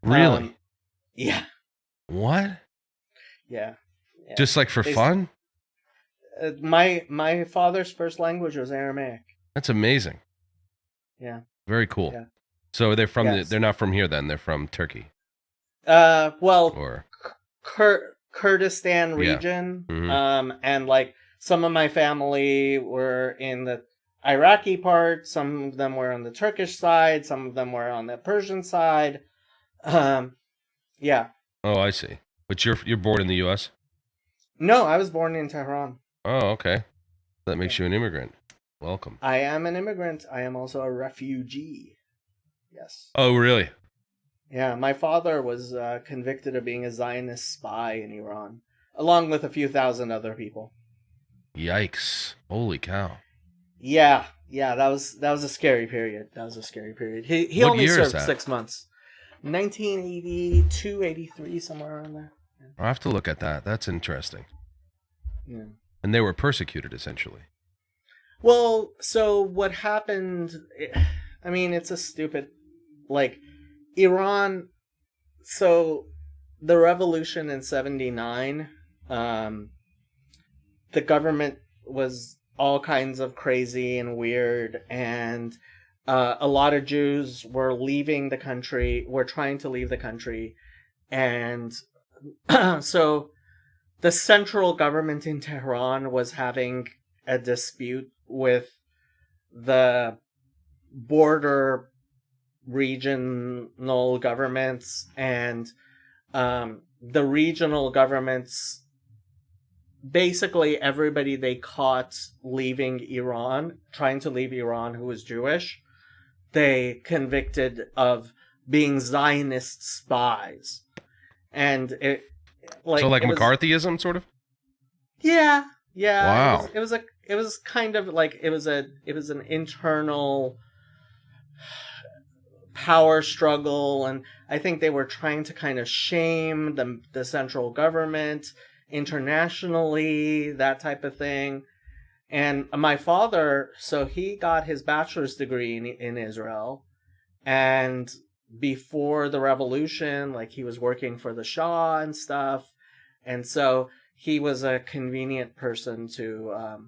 Really? Yeah. What? Yeah. Just like for They- fun? My father's first language was Aramaic. That's amazing. Yeah. Very cool. Yeah. So they're from Yes. they're not from here then. They're from Turkey Well, or Kurdistan Yeah. region. Mhm. And like some of my family were in the Iraqi part. Some of them were on the Turkish side. Some of them were on the Persian side. Yeah. Oh, I see. But you're born in the U.S. No, I was born in Tehran. Oh, okay. That makes you an immigrant. Welcome. I am an immigrant. I am also a refugee. Yes. Oh, really? Yeah, my father was convicted of being a Zionist spy in Iran, along with a few thousand other people. Yikes! Holy cow! Yeah, that was a scary period. He What only year is served that? 6 months. 1982, 83, somewhere around there. I have to look at that. That's interesting. Yeah. And they were persecuted essentially. Well, so what happened? I mean, it's a stupid, like, Iran. So the revolution in '79, the government was all kinds of crazy and weird, and a lot of Jews were leaving the country. Were trying to leave the country, and so the central government in Tehran was having a dispute with the border regional governments, and the regional governments, basically everybody they caught leaving Iran, trying to leave Iran, who was Jewish, they convicted of being Zionist spies. And it So like it was- McCarthyism, sort of. yeah. Wow. It was kind of like it was an internal power struggle, and I think they were trying to kind of shame the central government internationally, that type of thing. And my father, so he got his bachelor's degree in Israel, and before the revolution, like, he was working for the Shah and stuff, and so he was a convenient person to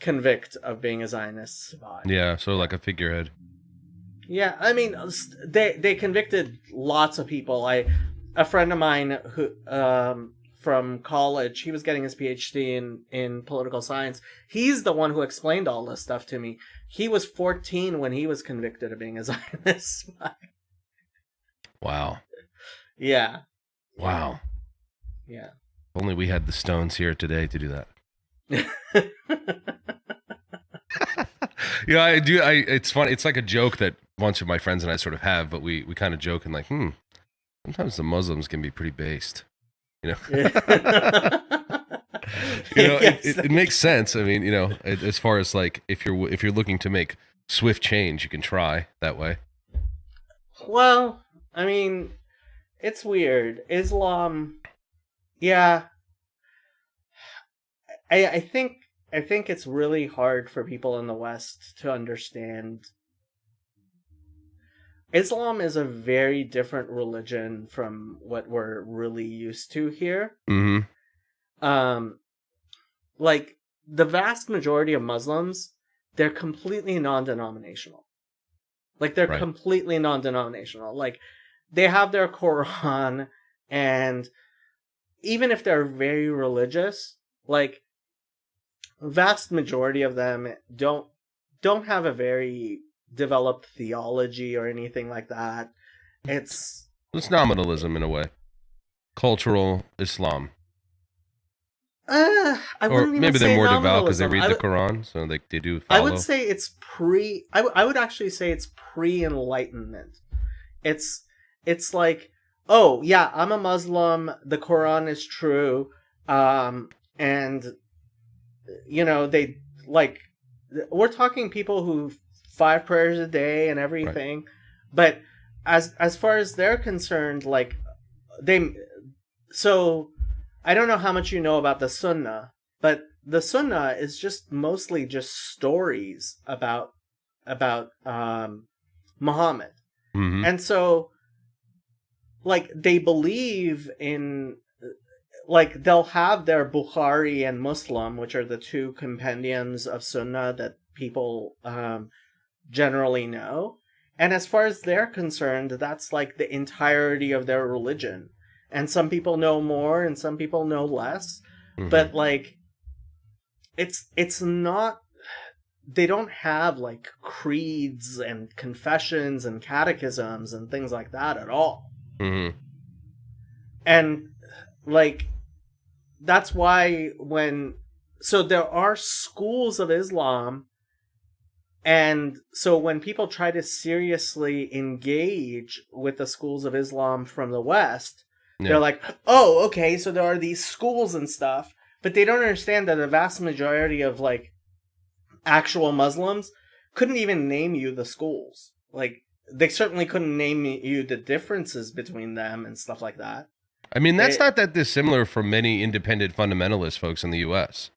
convict of being a Zionist spy. Yeah, so like a figurehead. Yeah, I mean, they convicted lots of people. A friend of mine who from college, he was getting his PhD in political science. He's the one who explained all this stuff to me. He was 14 when he was convicted of being a Zionist spy. Wow. Yeah. Wow. Yeah. Only we had the Stones here today to do that. Yeah, I do. It's funny. It's like a joke that a bunch of my friends and I sort of have, but we kind of joke and like, sometimes the Muslims can be pretty based. You know, Yes, it makes sense. I mean, as far as like if you're looking to make swift change, you can try that way. Well, I mean, it's weird. Islam, yeah. I think it's really hard for people in the West to understand. Islam is a very different religion from what we're really used to here. Mm-hmm. Like the vast majority of Muslims, they're completely non-denominational. Like they're Right. completely non-denominational. Like they have their Quran, and even if they're very religious, like vast majority of them don't have a very developed theology or anything like that. It's nominalism in a way. Cultural Islam. I Or wouldn't even maybe they're say more devout because they nominalism. read the Quran, so they do I follow. would say it's I would actually say it's pre-enlightenment. It's like, oh yeah, I'm a Muslim, the Quran is true, and they like, we're talking people who 5 prayers a day and everything, right. But as far as they're concerned, like so I don't know how much you know about the Sunnah, but the Sunnah is just mostly just stories about Muhammad. Mm-hmm. And so like they believe in, like they'll have their Bukhari and Muslim, which are the 2 compendiums of Sunnah that people generally know. And as far as they're concerned, that's like the entirety of their religion. And some people know more and some people know less. Mm-hmm. But like it's not, they don't have like creeds and confessions and catechisms and things like that at all. Mm-hmm. And like that's why so there are schools of Islam, and so when people try to seriously engage with the schools of Islam from the West, they're like, oh, okay, so there are these schools and stuff, but they don't understand that the vast majority of like actual Muslims couldn't even name you the schools. Like they certainly couldn't name you the differences between them and stuff like that. I mean, that's not that dissimilar from many independent fundamentalist folks in the U.S.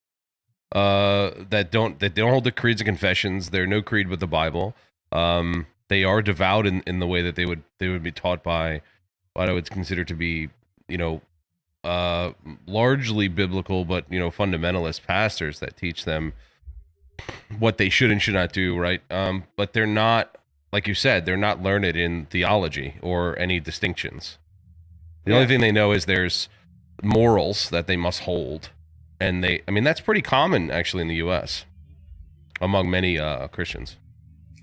That don't hold the creeds and confessions. They're no creed with the Bible. They are devout in the way that they would be taught by what I would consider to be, largely biblical, but fundamentalist pastors that teach them what they should and should not do, right? But they're not, like you said, they're not learned in theology or any distinctions. The only thing they know is there's morals that they must hold. And that's pretty common actually in the U.S. among many Christians.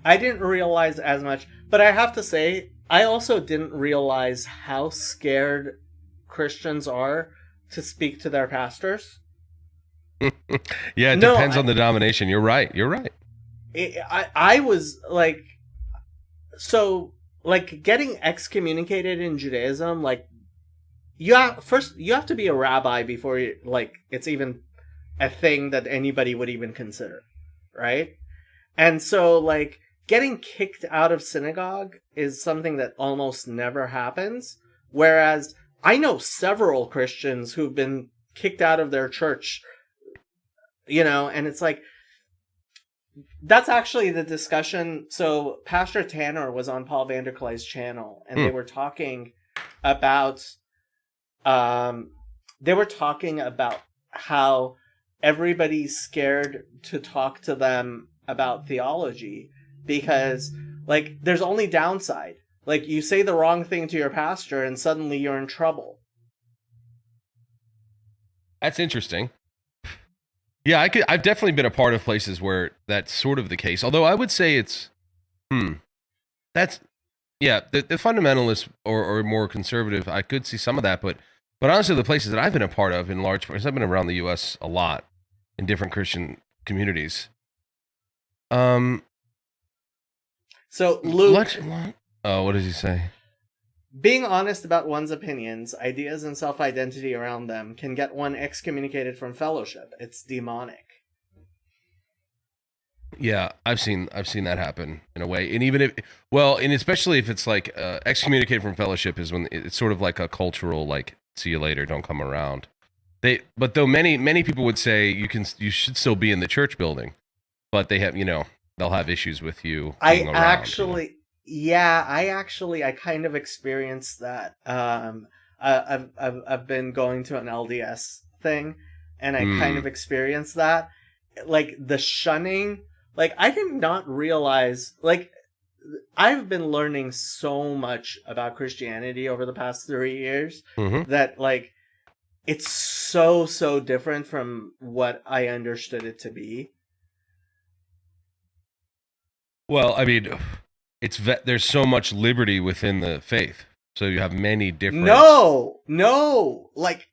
I didn't realize as much, but I have to say, I also didn't realize how scared Christians are to speak to their pastors. Yeah, it depends on the denomination. You're right. I was like, so like getting excommunicated in Judaism, like you have to be a rabbi before it's even a thing that anybody would even consider, right? And so like getting kicked out of synagogue is something that almost never happens, whereas I know several Christians who've been kicked out of their church, and it's like, that's actually the discussion. So Pastor Tanner was on Paul Vanderklay's channel, and they were talking about they were talking about how everybody's scared to talk to them about theology because, like, there's only downside. Like, you say the wrong thing to your pastor and suddenly you're in trouble. That's interesting. Yeah, I've definitely been a part of places where that's sort of the case. Although I would say it's, that's, yeah, the fundamentalists or more conservative, I could see some of that, but honestly, the places that I've been a part of in large parts, I've been around the U.S. a lot in different Christian communities. So Luke, what does he say? being honest about one's opinions, ideas, and self-identity around them can get one excommunicated from fellowship. It's demonic. Yeah, I've seen that happen in a way, and even if, well, and especially if it's like excommunicated from fellowship is when it's sort of like a cultural, like, see you later, don't come around. But though many people would say you should still be in the church building, but they have, they'll have issues with you. Being around, I kind of experienced that. I've been going to an LDS thing, and I kind of experienced that, like the shunning. Like, I did not realize, like, I've been learning so much about Christianity over the past 3 years that, like, it's so different from what I understood it to be. Well, I mean, there's so much liberty within the faith, so you have many different. No, like,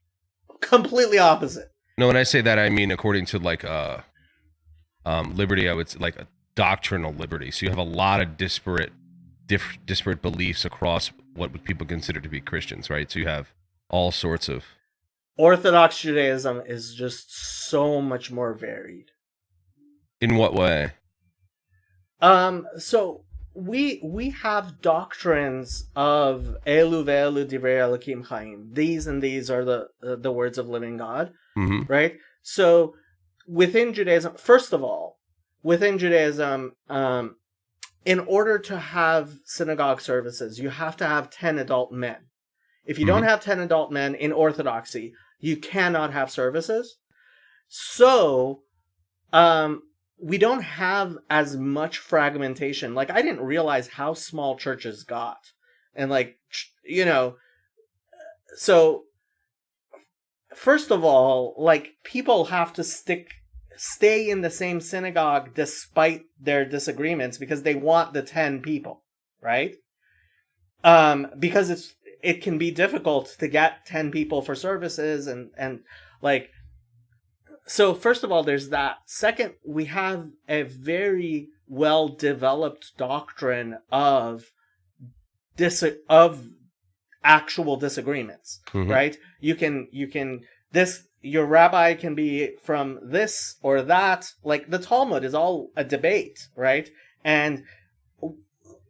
completely opposite. No, when I say that, I mean according to like liberty, I would say like a doctrinal liberty. So you have a lot of disparate beliefs across what people consider to be Christians, right? So you have all sorts of. Orthodox Judaism is just so much more varied. In what way? So we have doctrines of Elu ve'elu divrei Elokim chaim. These and these are the words of living God, right? So within Judaism, first of all, in order to have synagogue services, you have to have 10 adult men. If you don't have 10 adult men in Orthodoxy, you cannot have services. So, we don't have as much fragmentation. Like, I didn't realize how small churches got. And, like, so, first of all, like, people have to stay in the same synagogue despite their disagreements because they want the 10 people, right? Because it can be difficult to get 10 people for services and like, so first of all, there's that. Second, we have a very well developed doctrine of actual disagreements, right? Your rabbi can be from this or that. Like, the Talmud is all a debate, right? And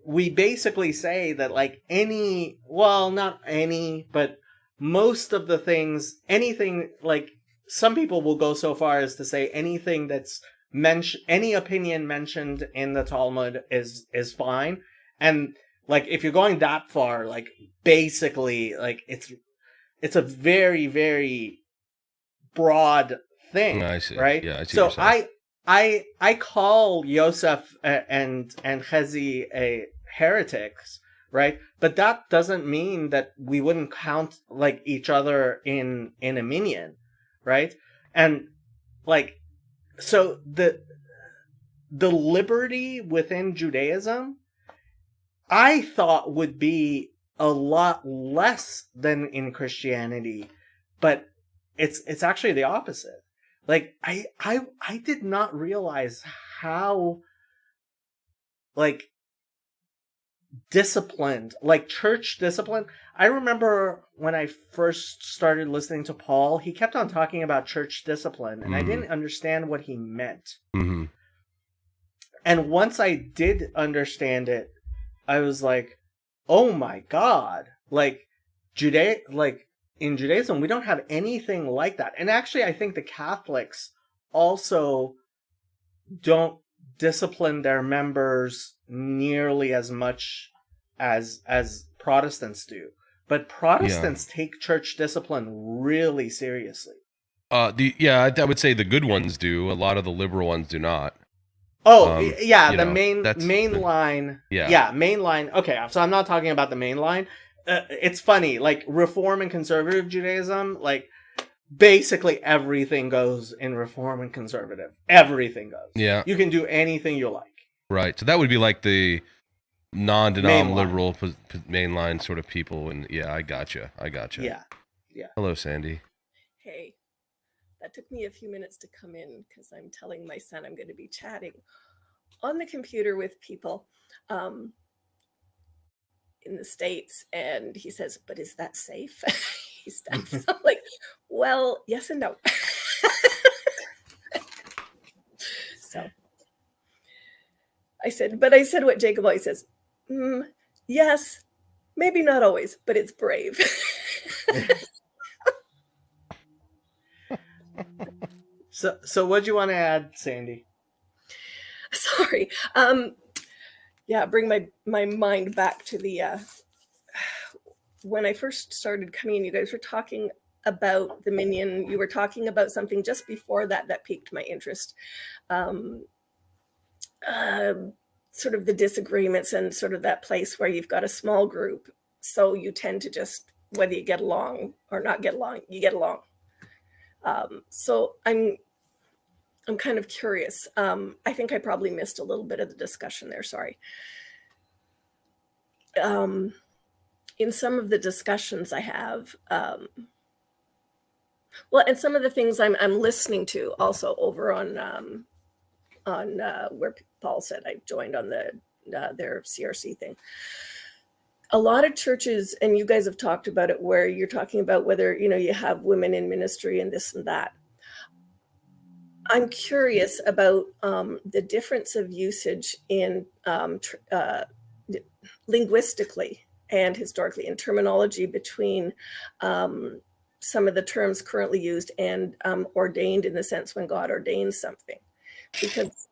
we basically say that, like, not any, but most of the things, anything, like, some people will go so far as to say anything that's any opinion mentioned in the Talmud is fine. And, like, if you're going that far, like, basically, like, it's a very, very broad thing. I see. Right? Yeah, I see. So I call Yosef and Chezi heretics, right? But that doesn't mean that we wouldn't count, like, each other in a minyan, right? And, like, so the liberty within Judaism, I thought would be a lot less than in Christianity, but it's actually the opposite. Like, I did not realize how, like, disciplined, like, church discipline. I remember when I first started listening to Paul, he kept on talking about church discipline, and I didn't understand what he meant. And once I did understand it, I was like, oh my God, like, in Judaism, we don't have anything like that. And actually, I think the Catholics also don't discipline their members nearly as much as Protestants do. but Protestants take church discipline really seriously. I would say the good ones do. A lot of the liberal ones do not. Oh, You the know, main line. Yeah. Main line. Okay, so I'm not talking about the main line. It's funny, like Reform and Conservative Judaism, like basically everything goes in Reform and Conservative. Everything goes. Yeah. You can do anything you like. Right. So that would be like the non-denom Mainline. liberal mainline sort of people. And yeah, I gotcha. Yeah. Hello, Sandy. Hey, that took me a few minutes to come in because I'm telling my son I'm going to be chatting on the computer with people in the States. And he says, but is that safe? He's done. So I'm like, well, yes and no. So I said what Jacob always says, yes, maybe not always, but it's brave. So what do you want to add, Sandy? Sorry. Bring my mind back to the when I first started coming in, you guys were talking about the Minyan. You were talking about something just before that piqued my interest. Sort of the disagreements and sort of that place where you've got a small group. So you tend to just, whether you get along or not get along, you get along. So I'm kind of curious. I think I probably missed a little bit of the discussion there. Sorry. In some of the discussions I have, and some of the things I'm listening to also over on where Paul said I joined on their CRC thing. A lot of churches, and you guys have talked about it, where you're talking about whether, you have women in ministry and this and that. I'm curious about the difference of usage in linguistically and historically in terminology between some of the terms currently used and ordained, in the sense when God ordains something. Because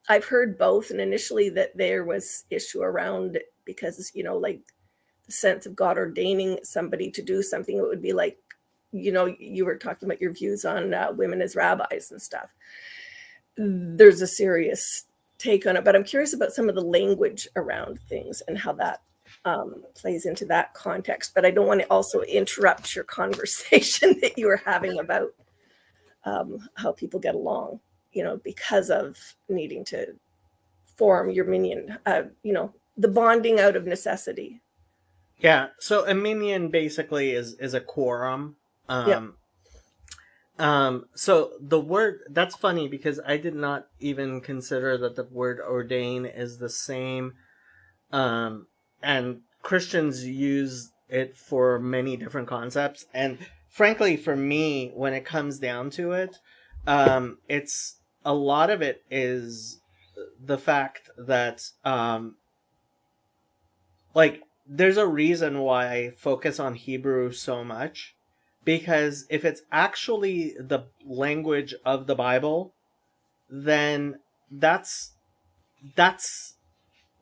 I've heard both, and initially that there was issue around it because, like the sense of God ordaining somebody to do something, it would be like, you were talking about your views on women as rabbis and stuff. There's a serious take on it, but I'm curious about some of the language around things and how that plays into that context. But I don't want to also interrupt your conversation that you were having about how people get along, because of needing to form your minyan, the bonding out of necessity. Yeah. So a minyan basically is a quorum. So the word, that's funny because I did not even consider that the word ordain is the same. And Christians use it for many different concepts. And frankly, for me, when it comes down to it, it's a lot of it is the fact that, there's a reason why I focus on Hebrew so much. Because if it's actually the language of the Bible, then that's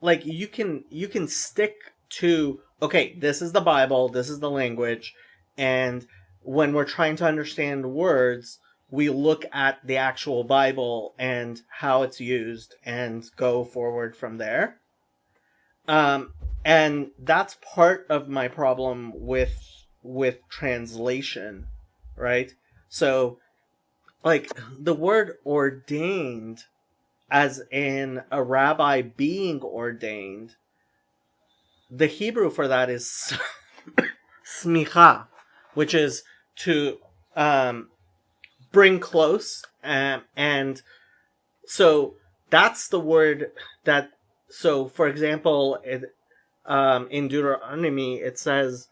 like you can stick to, okay, this is the Bible, this is the language, and when we're trying to understand words, we look at the actual Bible and how it's used and go forward from there. And that's part of my problem with translation, right? So, like, the word ordained, as in a rabbi being ordained, the Hebrew for that is smicha, which is to bring close, and so that's the word that, so for example, in Deuteronomy it says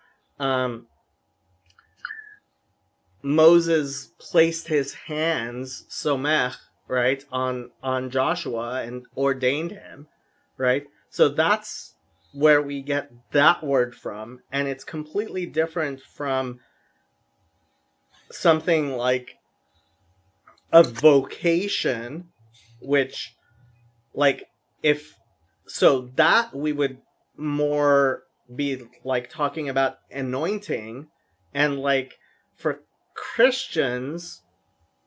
Moses placed his hands, somech, right, on Joshua and ordained him, right? So that's where we get that word from, and it's completely different from something like a vocation, which, like, if, so that we would more be like talking about anointing, and like for Christians,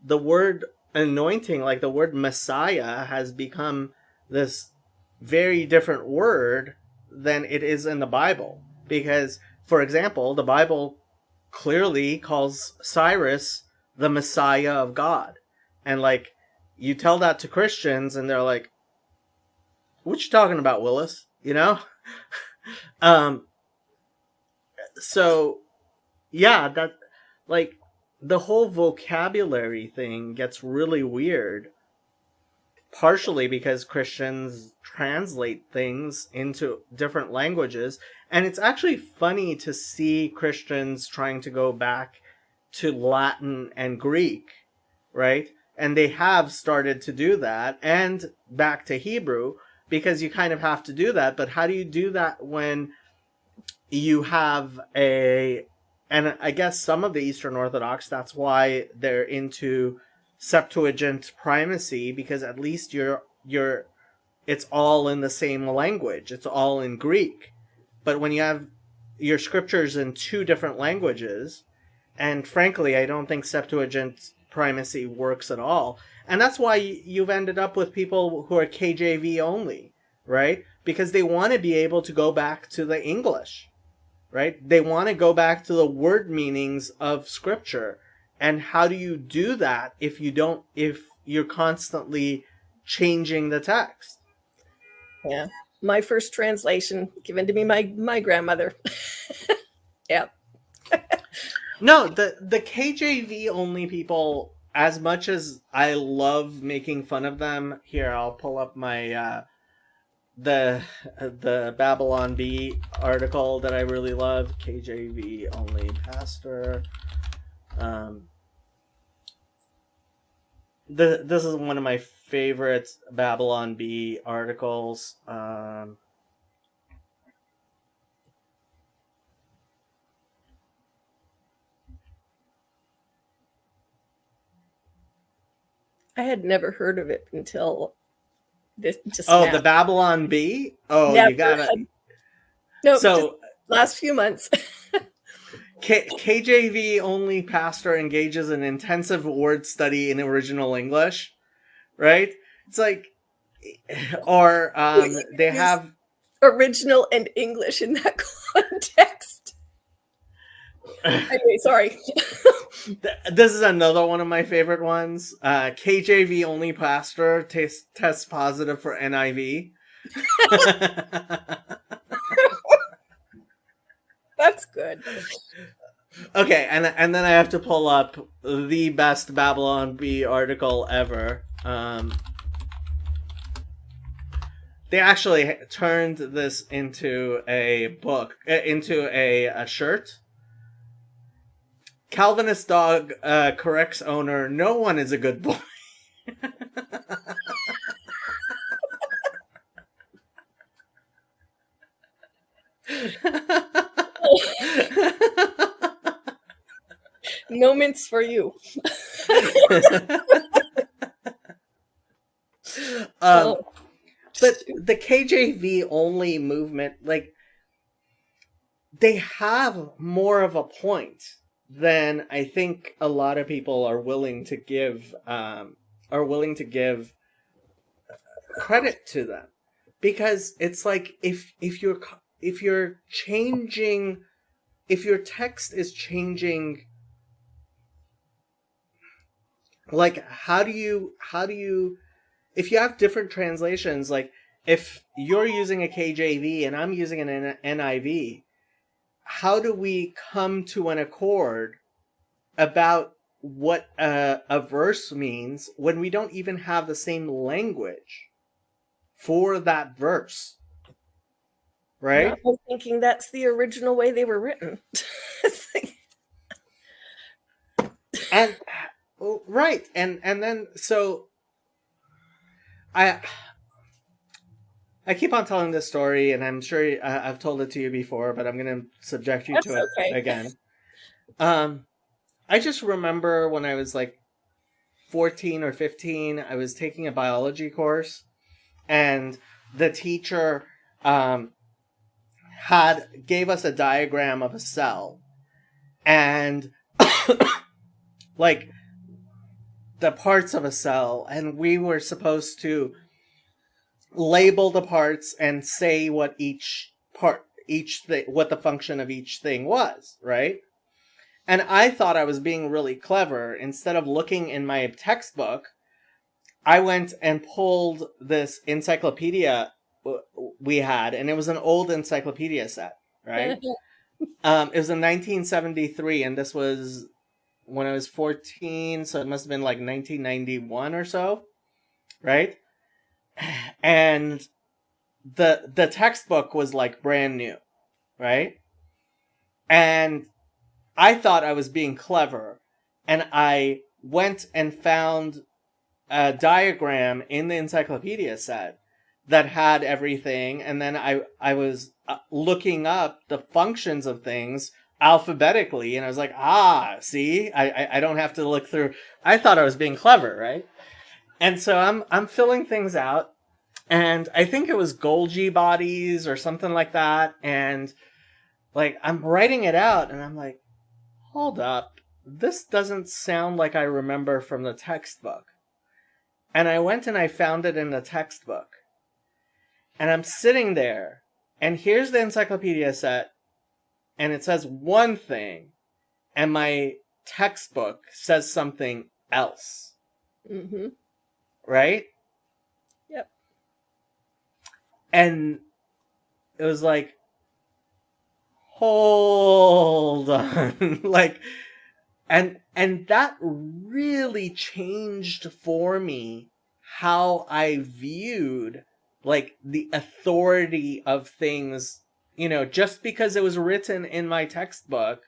the word anointing, like the word Messiah, has become this very different word than it is in the Bible. Because, for example, the Bible clearly calls Cyrus the Messiah of God. And like, you tell that to Christians and they're like, what you talking about, Willis? You know? So yeah, that, like, the whole vocabulary thing gets really weird, partially because Christians translate things into different languages. And it's actually funny to see Christians trying to go back to Latin and Greek, right? And they have started to do that, and back to Hebrew, because you kind of have to do that. But how do you do that when you have and I guess some of the Eastern Orthodox, that's why they're into Septuagint primacy, because at least it's all in the same language. It's all in Greek. But when you have your scriptures in two different languages, and frankly, I don't think Septuagint primacy works at all. And that's why you've ended up with people who are KJV only, right? Because they want to be able to go back to the English, right? They want to go back to the word meanings of scripture. And how do you do that if you're constantly changing the text? Yeah. My first translation given to me by my grandmother. Yeah. No, the KJV only people, as much as I love making fun of them, here, I'll pull up my the Babylon Bee article that I really love. KJV only pastor. This is one of my favorite Babylon Bee articles. I had never heard of it until this just Oh, now. the Babylon Bee? Oh, Never you gotta. had- No, So just last few months. KJV only pastor engages in intensive word study in original English, right? It's like, or they have. Original and English in that context. Anyway, sorry. This is another one of my favorite ones. KJV only pastor tests positive for NIV. That's good. Okay, and then I have to pull up the best Babylon Bee article ever. They actually turned this into a book, into a shirt. Calvinist dog corrects owner, no one is a good boy. No mints for you. But the KJV only movement, like, they have more of a point than I think a lot of people are willing to give credit to them, because it's like if your text is changing, like, how do you if you have different translations, like if you're using a KJV and I'm using an NIV, how do we come to an accord about what a verse means when we don't even have the same language for that verse? Right? I was thinking that's the original way they were written. And right, and then so I keep on telling this story, and I'm sure I've told it to you before, but I'm going to subject you to it again. I just remember when I was like 14 or 15, I was taking a biology course, and the teacher gave us a diagram of a cell, and like the parts of a cell, and we were supposed to label the parts and say what what the function of each thing was, right? And I thought I was being really clever. Instead of looking in my textbook, I went and pulled this encyclopedia we had, and it was an old encyclopedia set, right? It was in 1973, and this was when I was 14, so it must have been like 1991 or so, right? And the textbook was like brand new, right? And I thought I was being clever, and I went and found a diagram in the encyclopedia set that had everything, and then I was looking up the functions of things alphabetically, and I was like, see, I don't have to look through. I thought I was being clever, right? And so I'm filling things out, and I think it was Golgi bodies or something like that, and like I'm writing it out, and I'm like, hold up, this doesn't sound like I remember from the textbook. And I went and I found it in the textbook. And I'm sitting there, and here's the encyclopedia set, and it says one thing, and my textbook says something else. Mm-hmm. Right? Yep. And it was like, hold on. Like, and that really changed for me how I viewed like the authority of things. You know, just because it was written in my textbook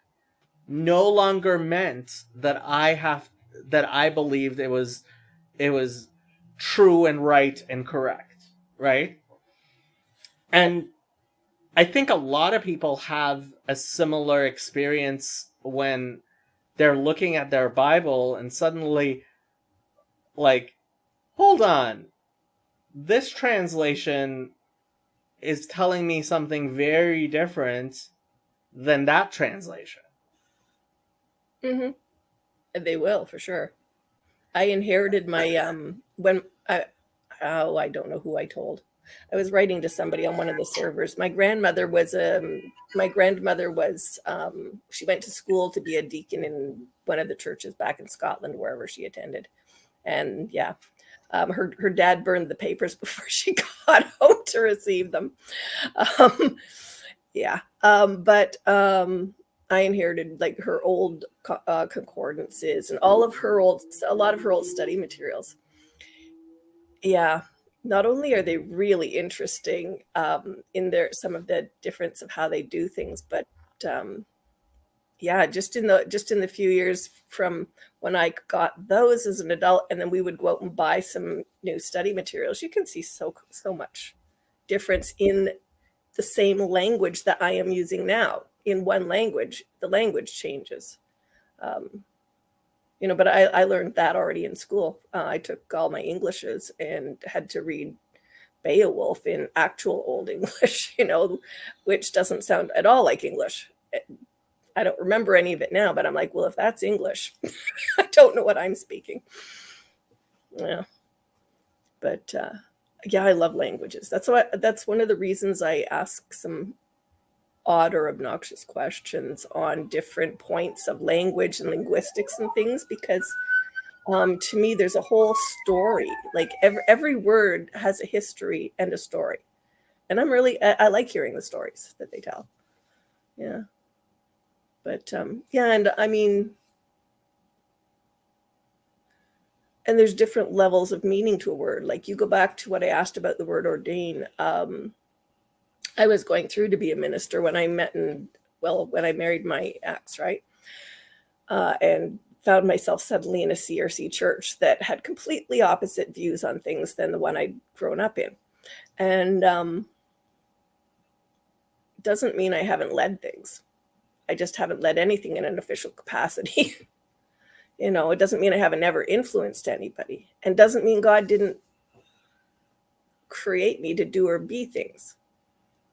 no longer meant that I believed it was true and right and correct, right? And I think a lot of people have a similar experience when they're looking at their Bible and suddenly, like, hold on, this translation is telling me something very different than that translation. Mm-hmm. And they will, for sure. I inherited my when I don't know who I told. I was writing to somebody on one of the servers. My grandmother was she went to school to be a deacon in one of the churches back in Scotland, wherever she attended. And yeah, her dad burned the papers before she got home to receive them. But I inherited like her old concordances and a lot of her old study materials. Yeah. Not only are they really interesting in some of the difference of how they do things, but just in the few years from when I got those as an adult, and then we would go out and buy some new study materials, you can see so much difference in the same language that I am using now. In one language, the language changes. But I learned that already in school. I took all my Englishes and had to read Beowulf in actual Old English, which doesn't sound at all like English. I don't remember any of it now, but I'm like, well, if that's English, I don't know what I'm speaking. Yeah. But I love languages. That's one of the reasons I ask some odd or obnoxious questions on different points of language and linguistics and things, because to me there's a whole story. Like every word has a history and a story, and I like hearing the stories that they tell. Yeah. But and I mean, and there's different levels of meaning to a word. Like you go back to what I asked about the word ordain. I was going through to be a minister when I married my ex, right? And found myself suddenly in a CRC church that had completely opposite views on things than the one I'd grown up in. And doesn't mean I haven't led things. I just haven't led anything in an official capacity. It doesn't mean I haven't ever influenced anybody. And doesn't mean God didn't create me to do or be things.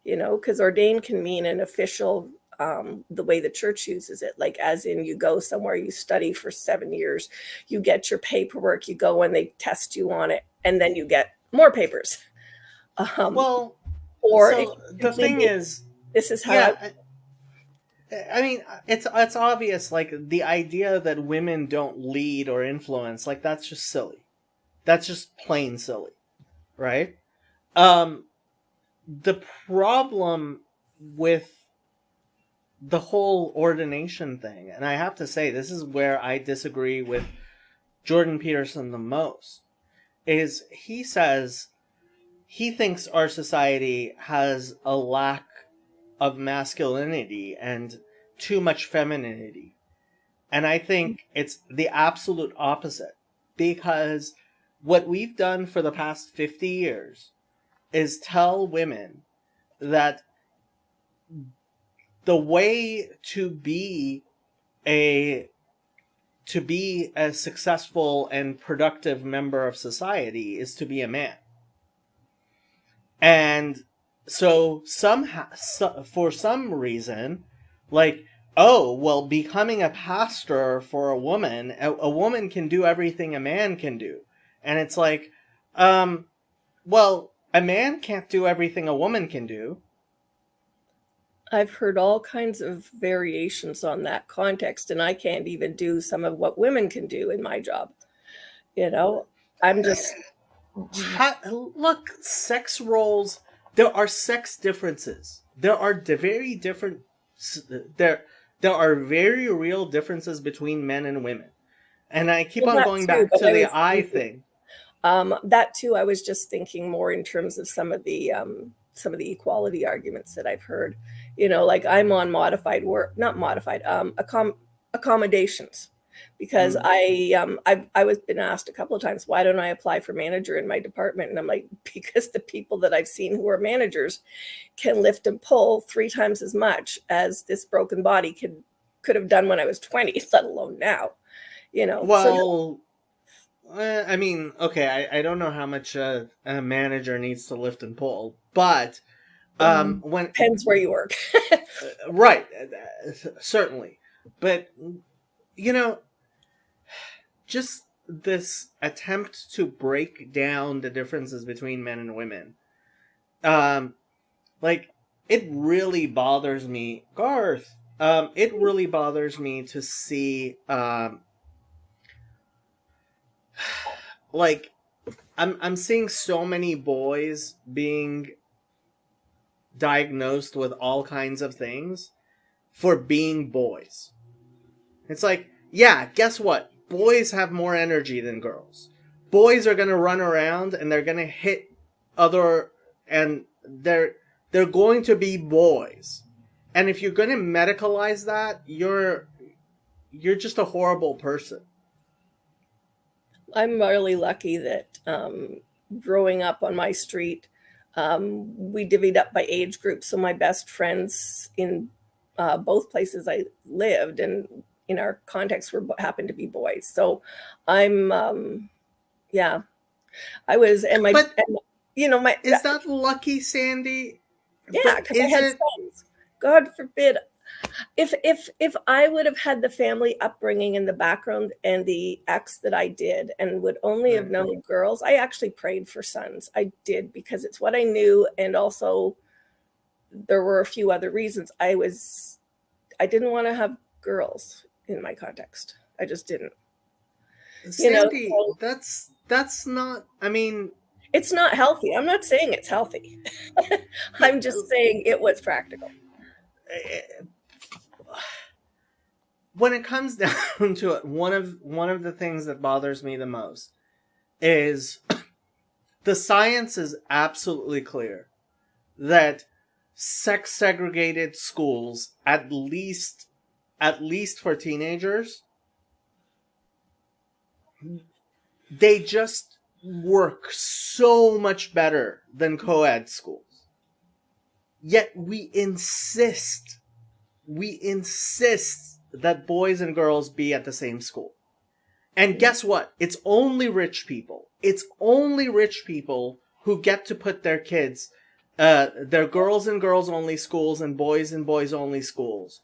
you know, because ordained can mean an official, the way the church uses it, like as in you go somewhere, you study for 7 years, you get your paperwork, you go and they test you on it, and then you get more papers. Well, Or it so can the simply thing be, is, this is how yeah, I mean, it's obvious, like, the idea that women don't lead or influence, like, that's just silly. That's just plain silly, right? The problem with the whole ordination thing, and I have to say, this is where I disagree with Jordan Peterson the most, is he says he thinks our society has a lack of masculinity and too much femininity. And I think it's the absolute opposite, because what we've done for the past 50 years is tell women that the way to be a successful and productive member of society is to be a man. And so for some reason, like, oh, well, becoming a pastor for a woman can do everything a man can do. And it's like, well, a man can't do everything a woman can do. I've heard all kinds of variations on that context, and I can't even do some of what women can do in my job. You know, I'm just Look, sex roles, there are sex differences. There are very different, there are very real differences between men and women. And I keep on that going too, back but to I the was eye thinking, thing. that too, I was just thinking more in terms of some of the equality arguments that I've heard. You know, like I'm on modified work, not modified, accommodations, because I was been asked a couple of times, why don't I apply for manager in my department? And I'm like, because the people that I've seen who are managers can lift and pull 3 times as much as this broken body could have done when I was 20, let alone now. You know, Well, I mean, okay, I don't know how much a manager needs to lift and pull, but when depends where you work. right, certainly, but you know, just this attempt to break down the differences between men and women, like, it really bothers me, Garth. It really bothers me to see, like, I'm seeing so many boys being diagnosed with all kinds of things for being boys. It's like, yeah, guess what? Boys have more energy than girls. Boys are gonna run around and they're gonna hit and they're going to be boys. And if you're gonna medicalize that, you're just a horrible person. I'm really lucky that growing up on my street, we divvied up by age groups. So my best friends in both places I lived and in our context happened to be boys. So I'm, yeah, I was, and But you know, is that lucky, Sandy? yeah, because I had sons. God forbid. If I would have had the family upbringing and the background and the ex that I did and would only have known girls, I actually prayed for sons. I did, because it's what I knew, and also there were a few other reasons. I didn't want to have girls in my context. I just didn't. Sandy, you know, that's not, I mean, it's not healthy. I'm not saying it's healthy. I'm just saying it was practical. When it comes down to it, one of the things that bothers me the most is the science is absolutely clear that sex segregated schools, at least for teenagers, they just work so much better than co-ed schools. Yet we insist that boys and girls be at the same school. And guess what? It's only rich people. It's only rich people who get to put their kids they're girls and girls only schools and boys only schools.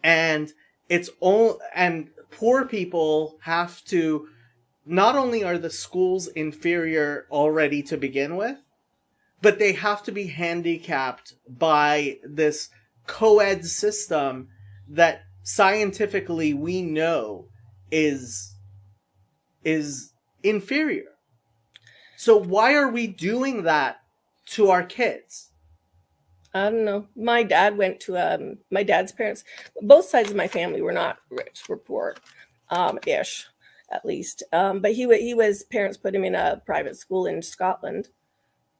And it's all, and poor people have to, not only are the schools inferior already to begin with, but they have to be handicapped by this co-ed system that scientifically we know is inferior. So why are we doing that to our kids? I don't know. My dad went to my dad's parents. Both sides of my family were not rich, were poor, ish, at least. But he was parents put him in a private school in Scotland.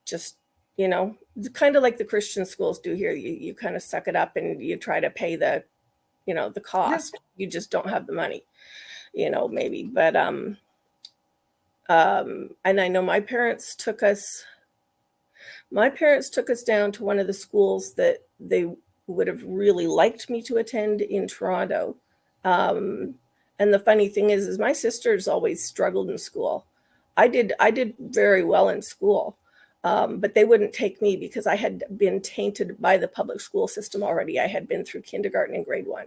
Just, you know, kind of like the Christian schools do here. You kind of suck it up and you try to pay the, you know, the cost. You just don't have the money, you know, maybe. But and I know my parents took us down to one of the schools that they would have really liked me to attend in Toronto. And the funny thing is my sisters always struggled in school. I did very well in school, but they wouldn't take me because I had been tainted by the public school system already. I had been through kindergarten and grade 1.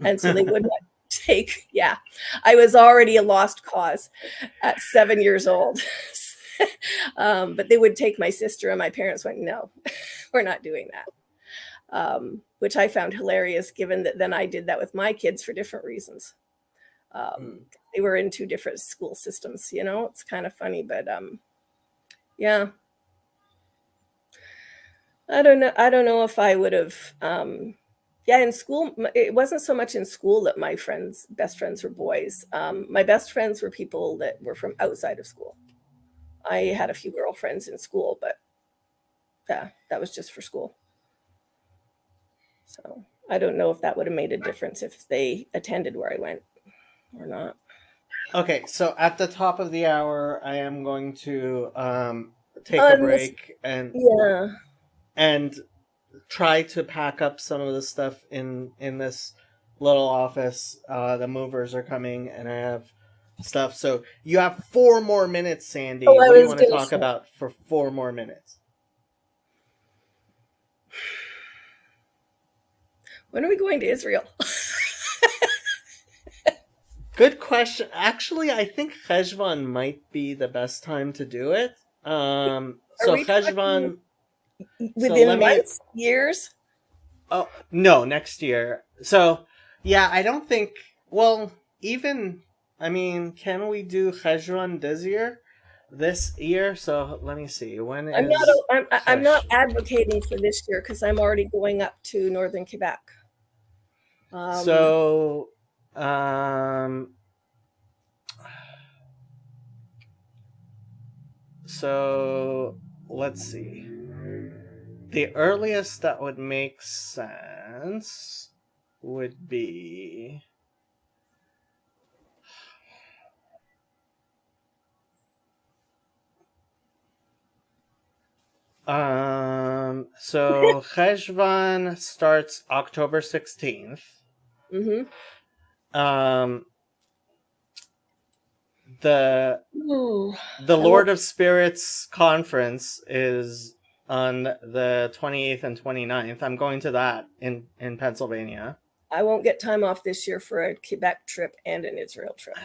And so they would not take, I was already a lost cause at 7 years old. But they would take my sister, and my parents went, no, we're not doing that, which I found hilarious, given that then I did that with my kids for different reasons. They were in 2 different school systems, you know. It's kind of funny, but yeah, I don't know if I would have in school. It wasn't so much in school that my best friends were boys. My best friends were people that were from outside of school. I had a few girlfriends in school, but yeah, that was just for school. So I don't know if that would have made a difference if they attended where I went or not. Okay, so at the top of the hour, I am going to take a break and try to pack up some of the stuff in this little office. The movers are coming, and I have stuff. So you have 4 more minutes, Sandy. What do you want to talk about for 4 more minutes? When are we going to Israel? Good question. Actually, I think Cheshvan might be the best time to do it. So Cheshvan within months, years? Oh no, next year. So yeah, I don't think. Well, even. I mean, can we do Cheshvan this year? So let me see. When is I'm not advocating for this year because I'm already going up to northern Quebec. So let's see. The earliest that would make sense would be so Cheshvan starts October 16th. Mm-hmm. The Lord of Spirits conference is on the 28th and 29th. I'm going to that in Pennsylvania. I won't get time off this year for a Quebec trip and an Israel trip.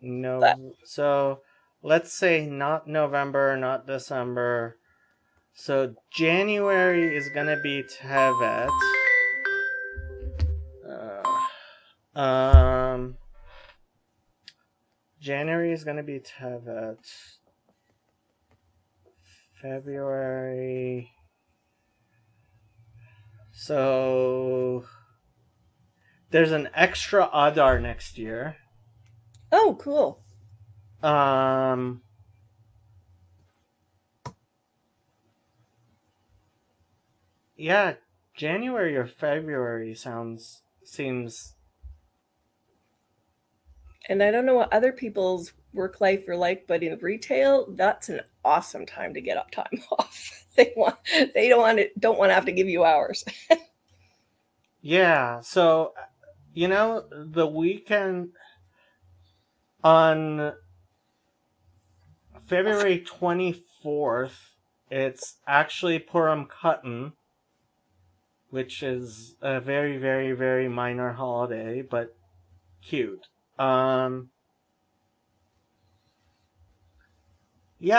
No. So let's say not November, not December. So January is gonna be Tevet. January is gonna be Tevet. February. So there's an extra Adar next year. Oh, cool. Yeah, January or February seems. And I don't know what other people's work life are like, but in retail, that's an awesome time to get up time off. They don't want to have to give you hours. Yeah, so the weekend on February 24th It's actually Purim Katan, which is a very, very, very minor holiday, but cute. Yeah,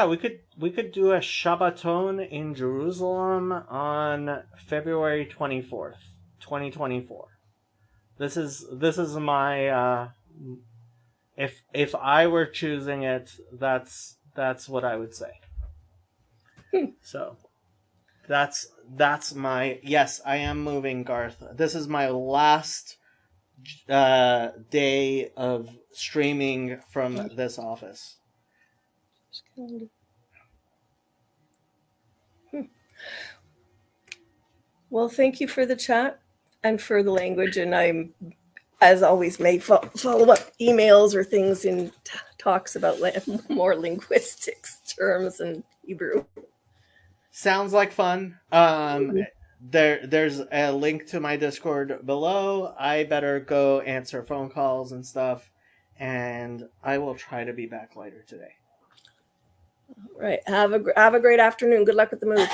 we could do a Shabbaton in Jerusalem on February 24th, 2024. This is my if I were choosing it, that's what I would say. So that's my yes, I am moving, Garth. This is my last day of streaming from this office. Well, thank you for the chat and for the language. And I'm, as always, may follow up emails or things in talks about more linguistics terms in Hebrew. Sounds like fun. There's a link to my Discord below. I better go answer phone calls and stuff, and I will try to be back later today. Right. Have a great afternoon. Good luck with the move.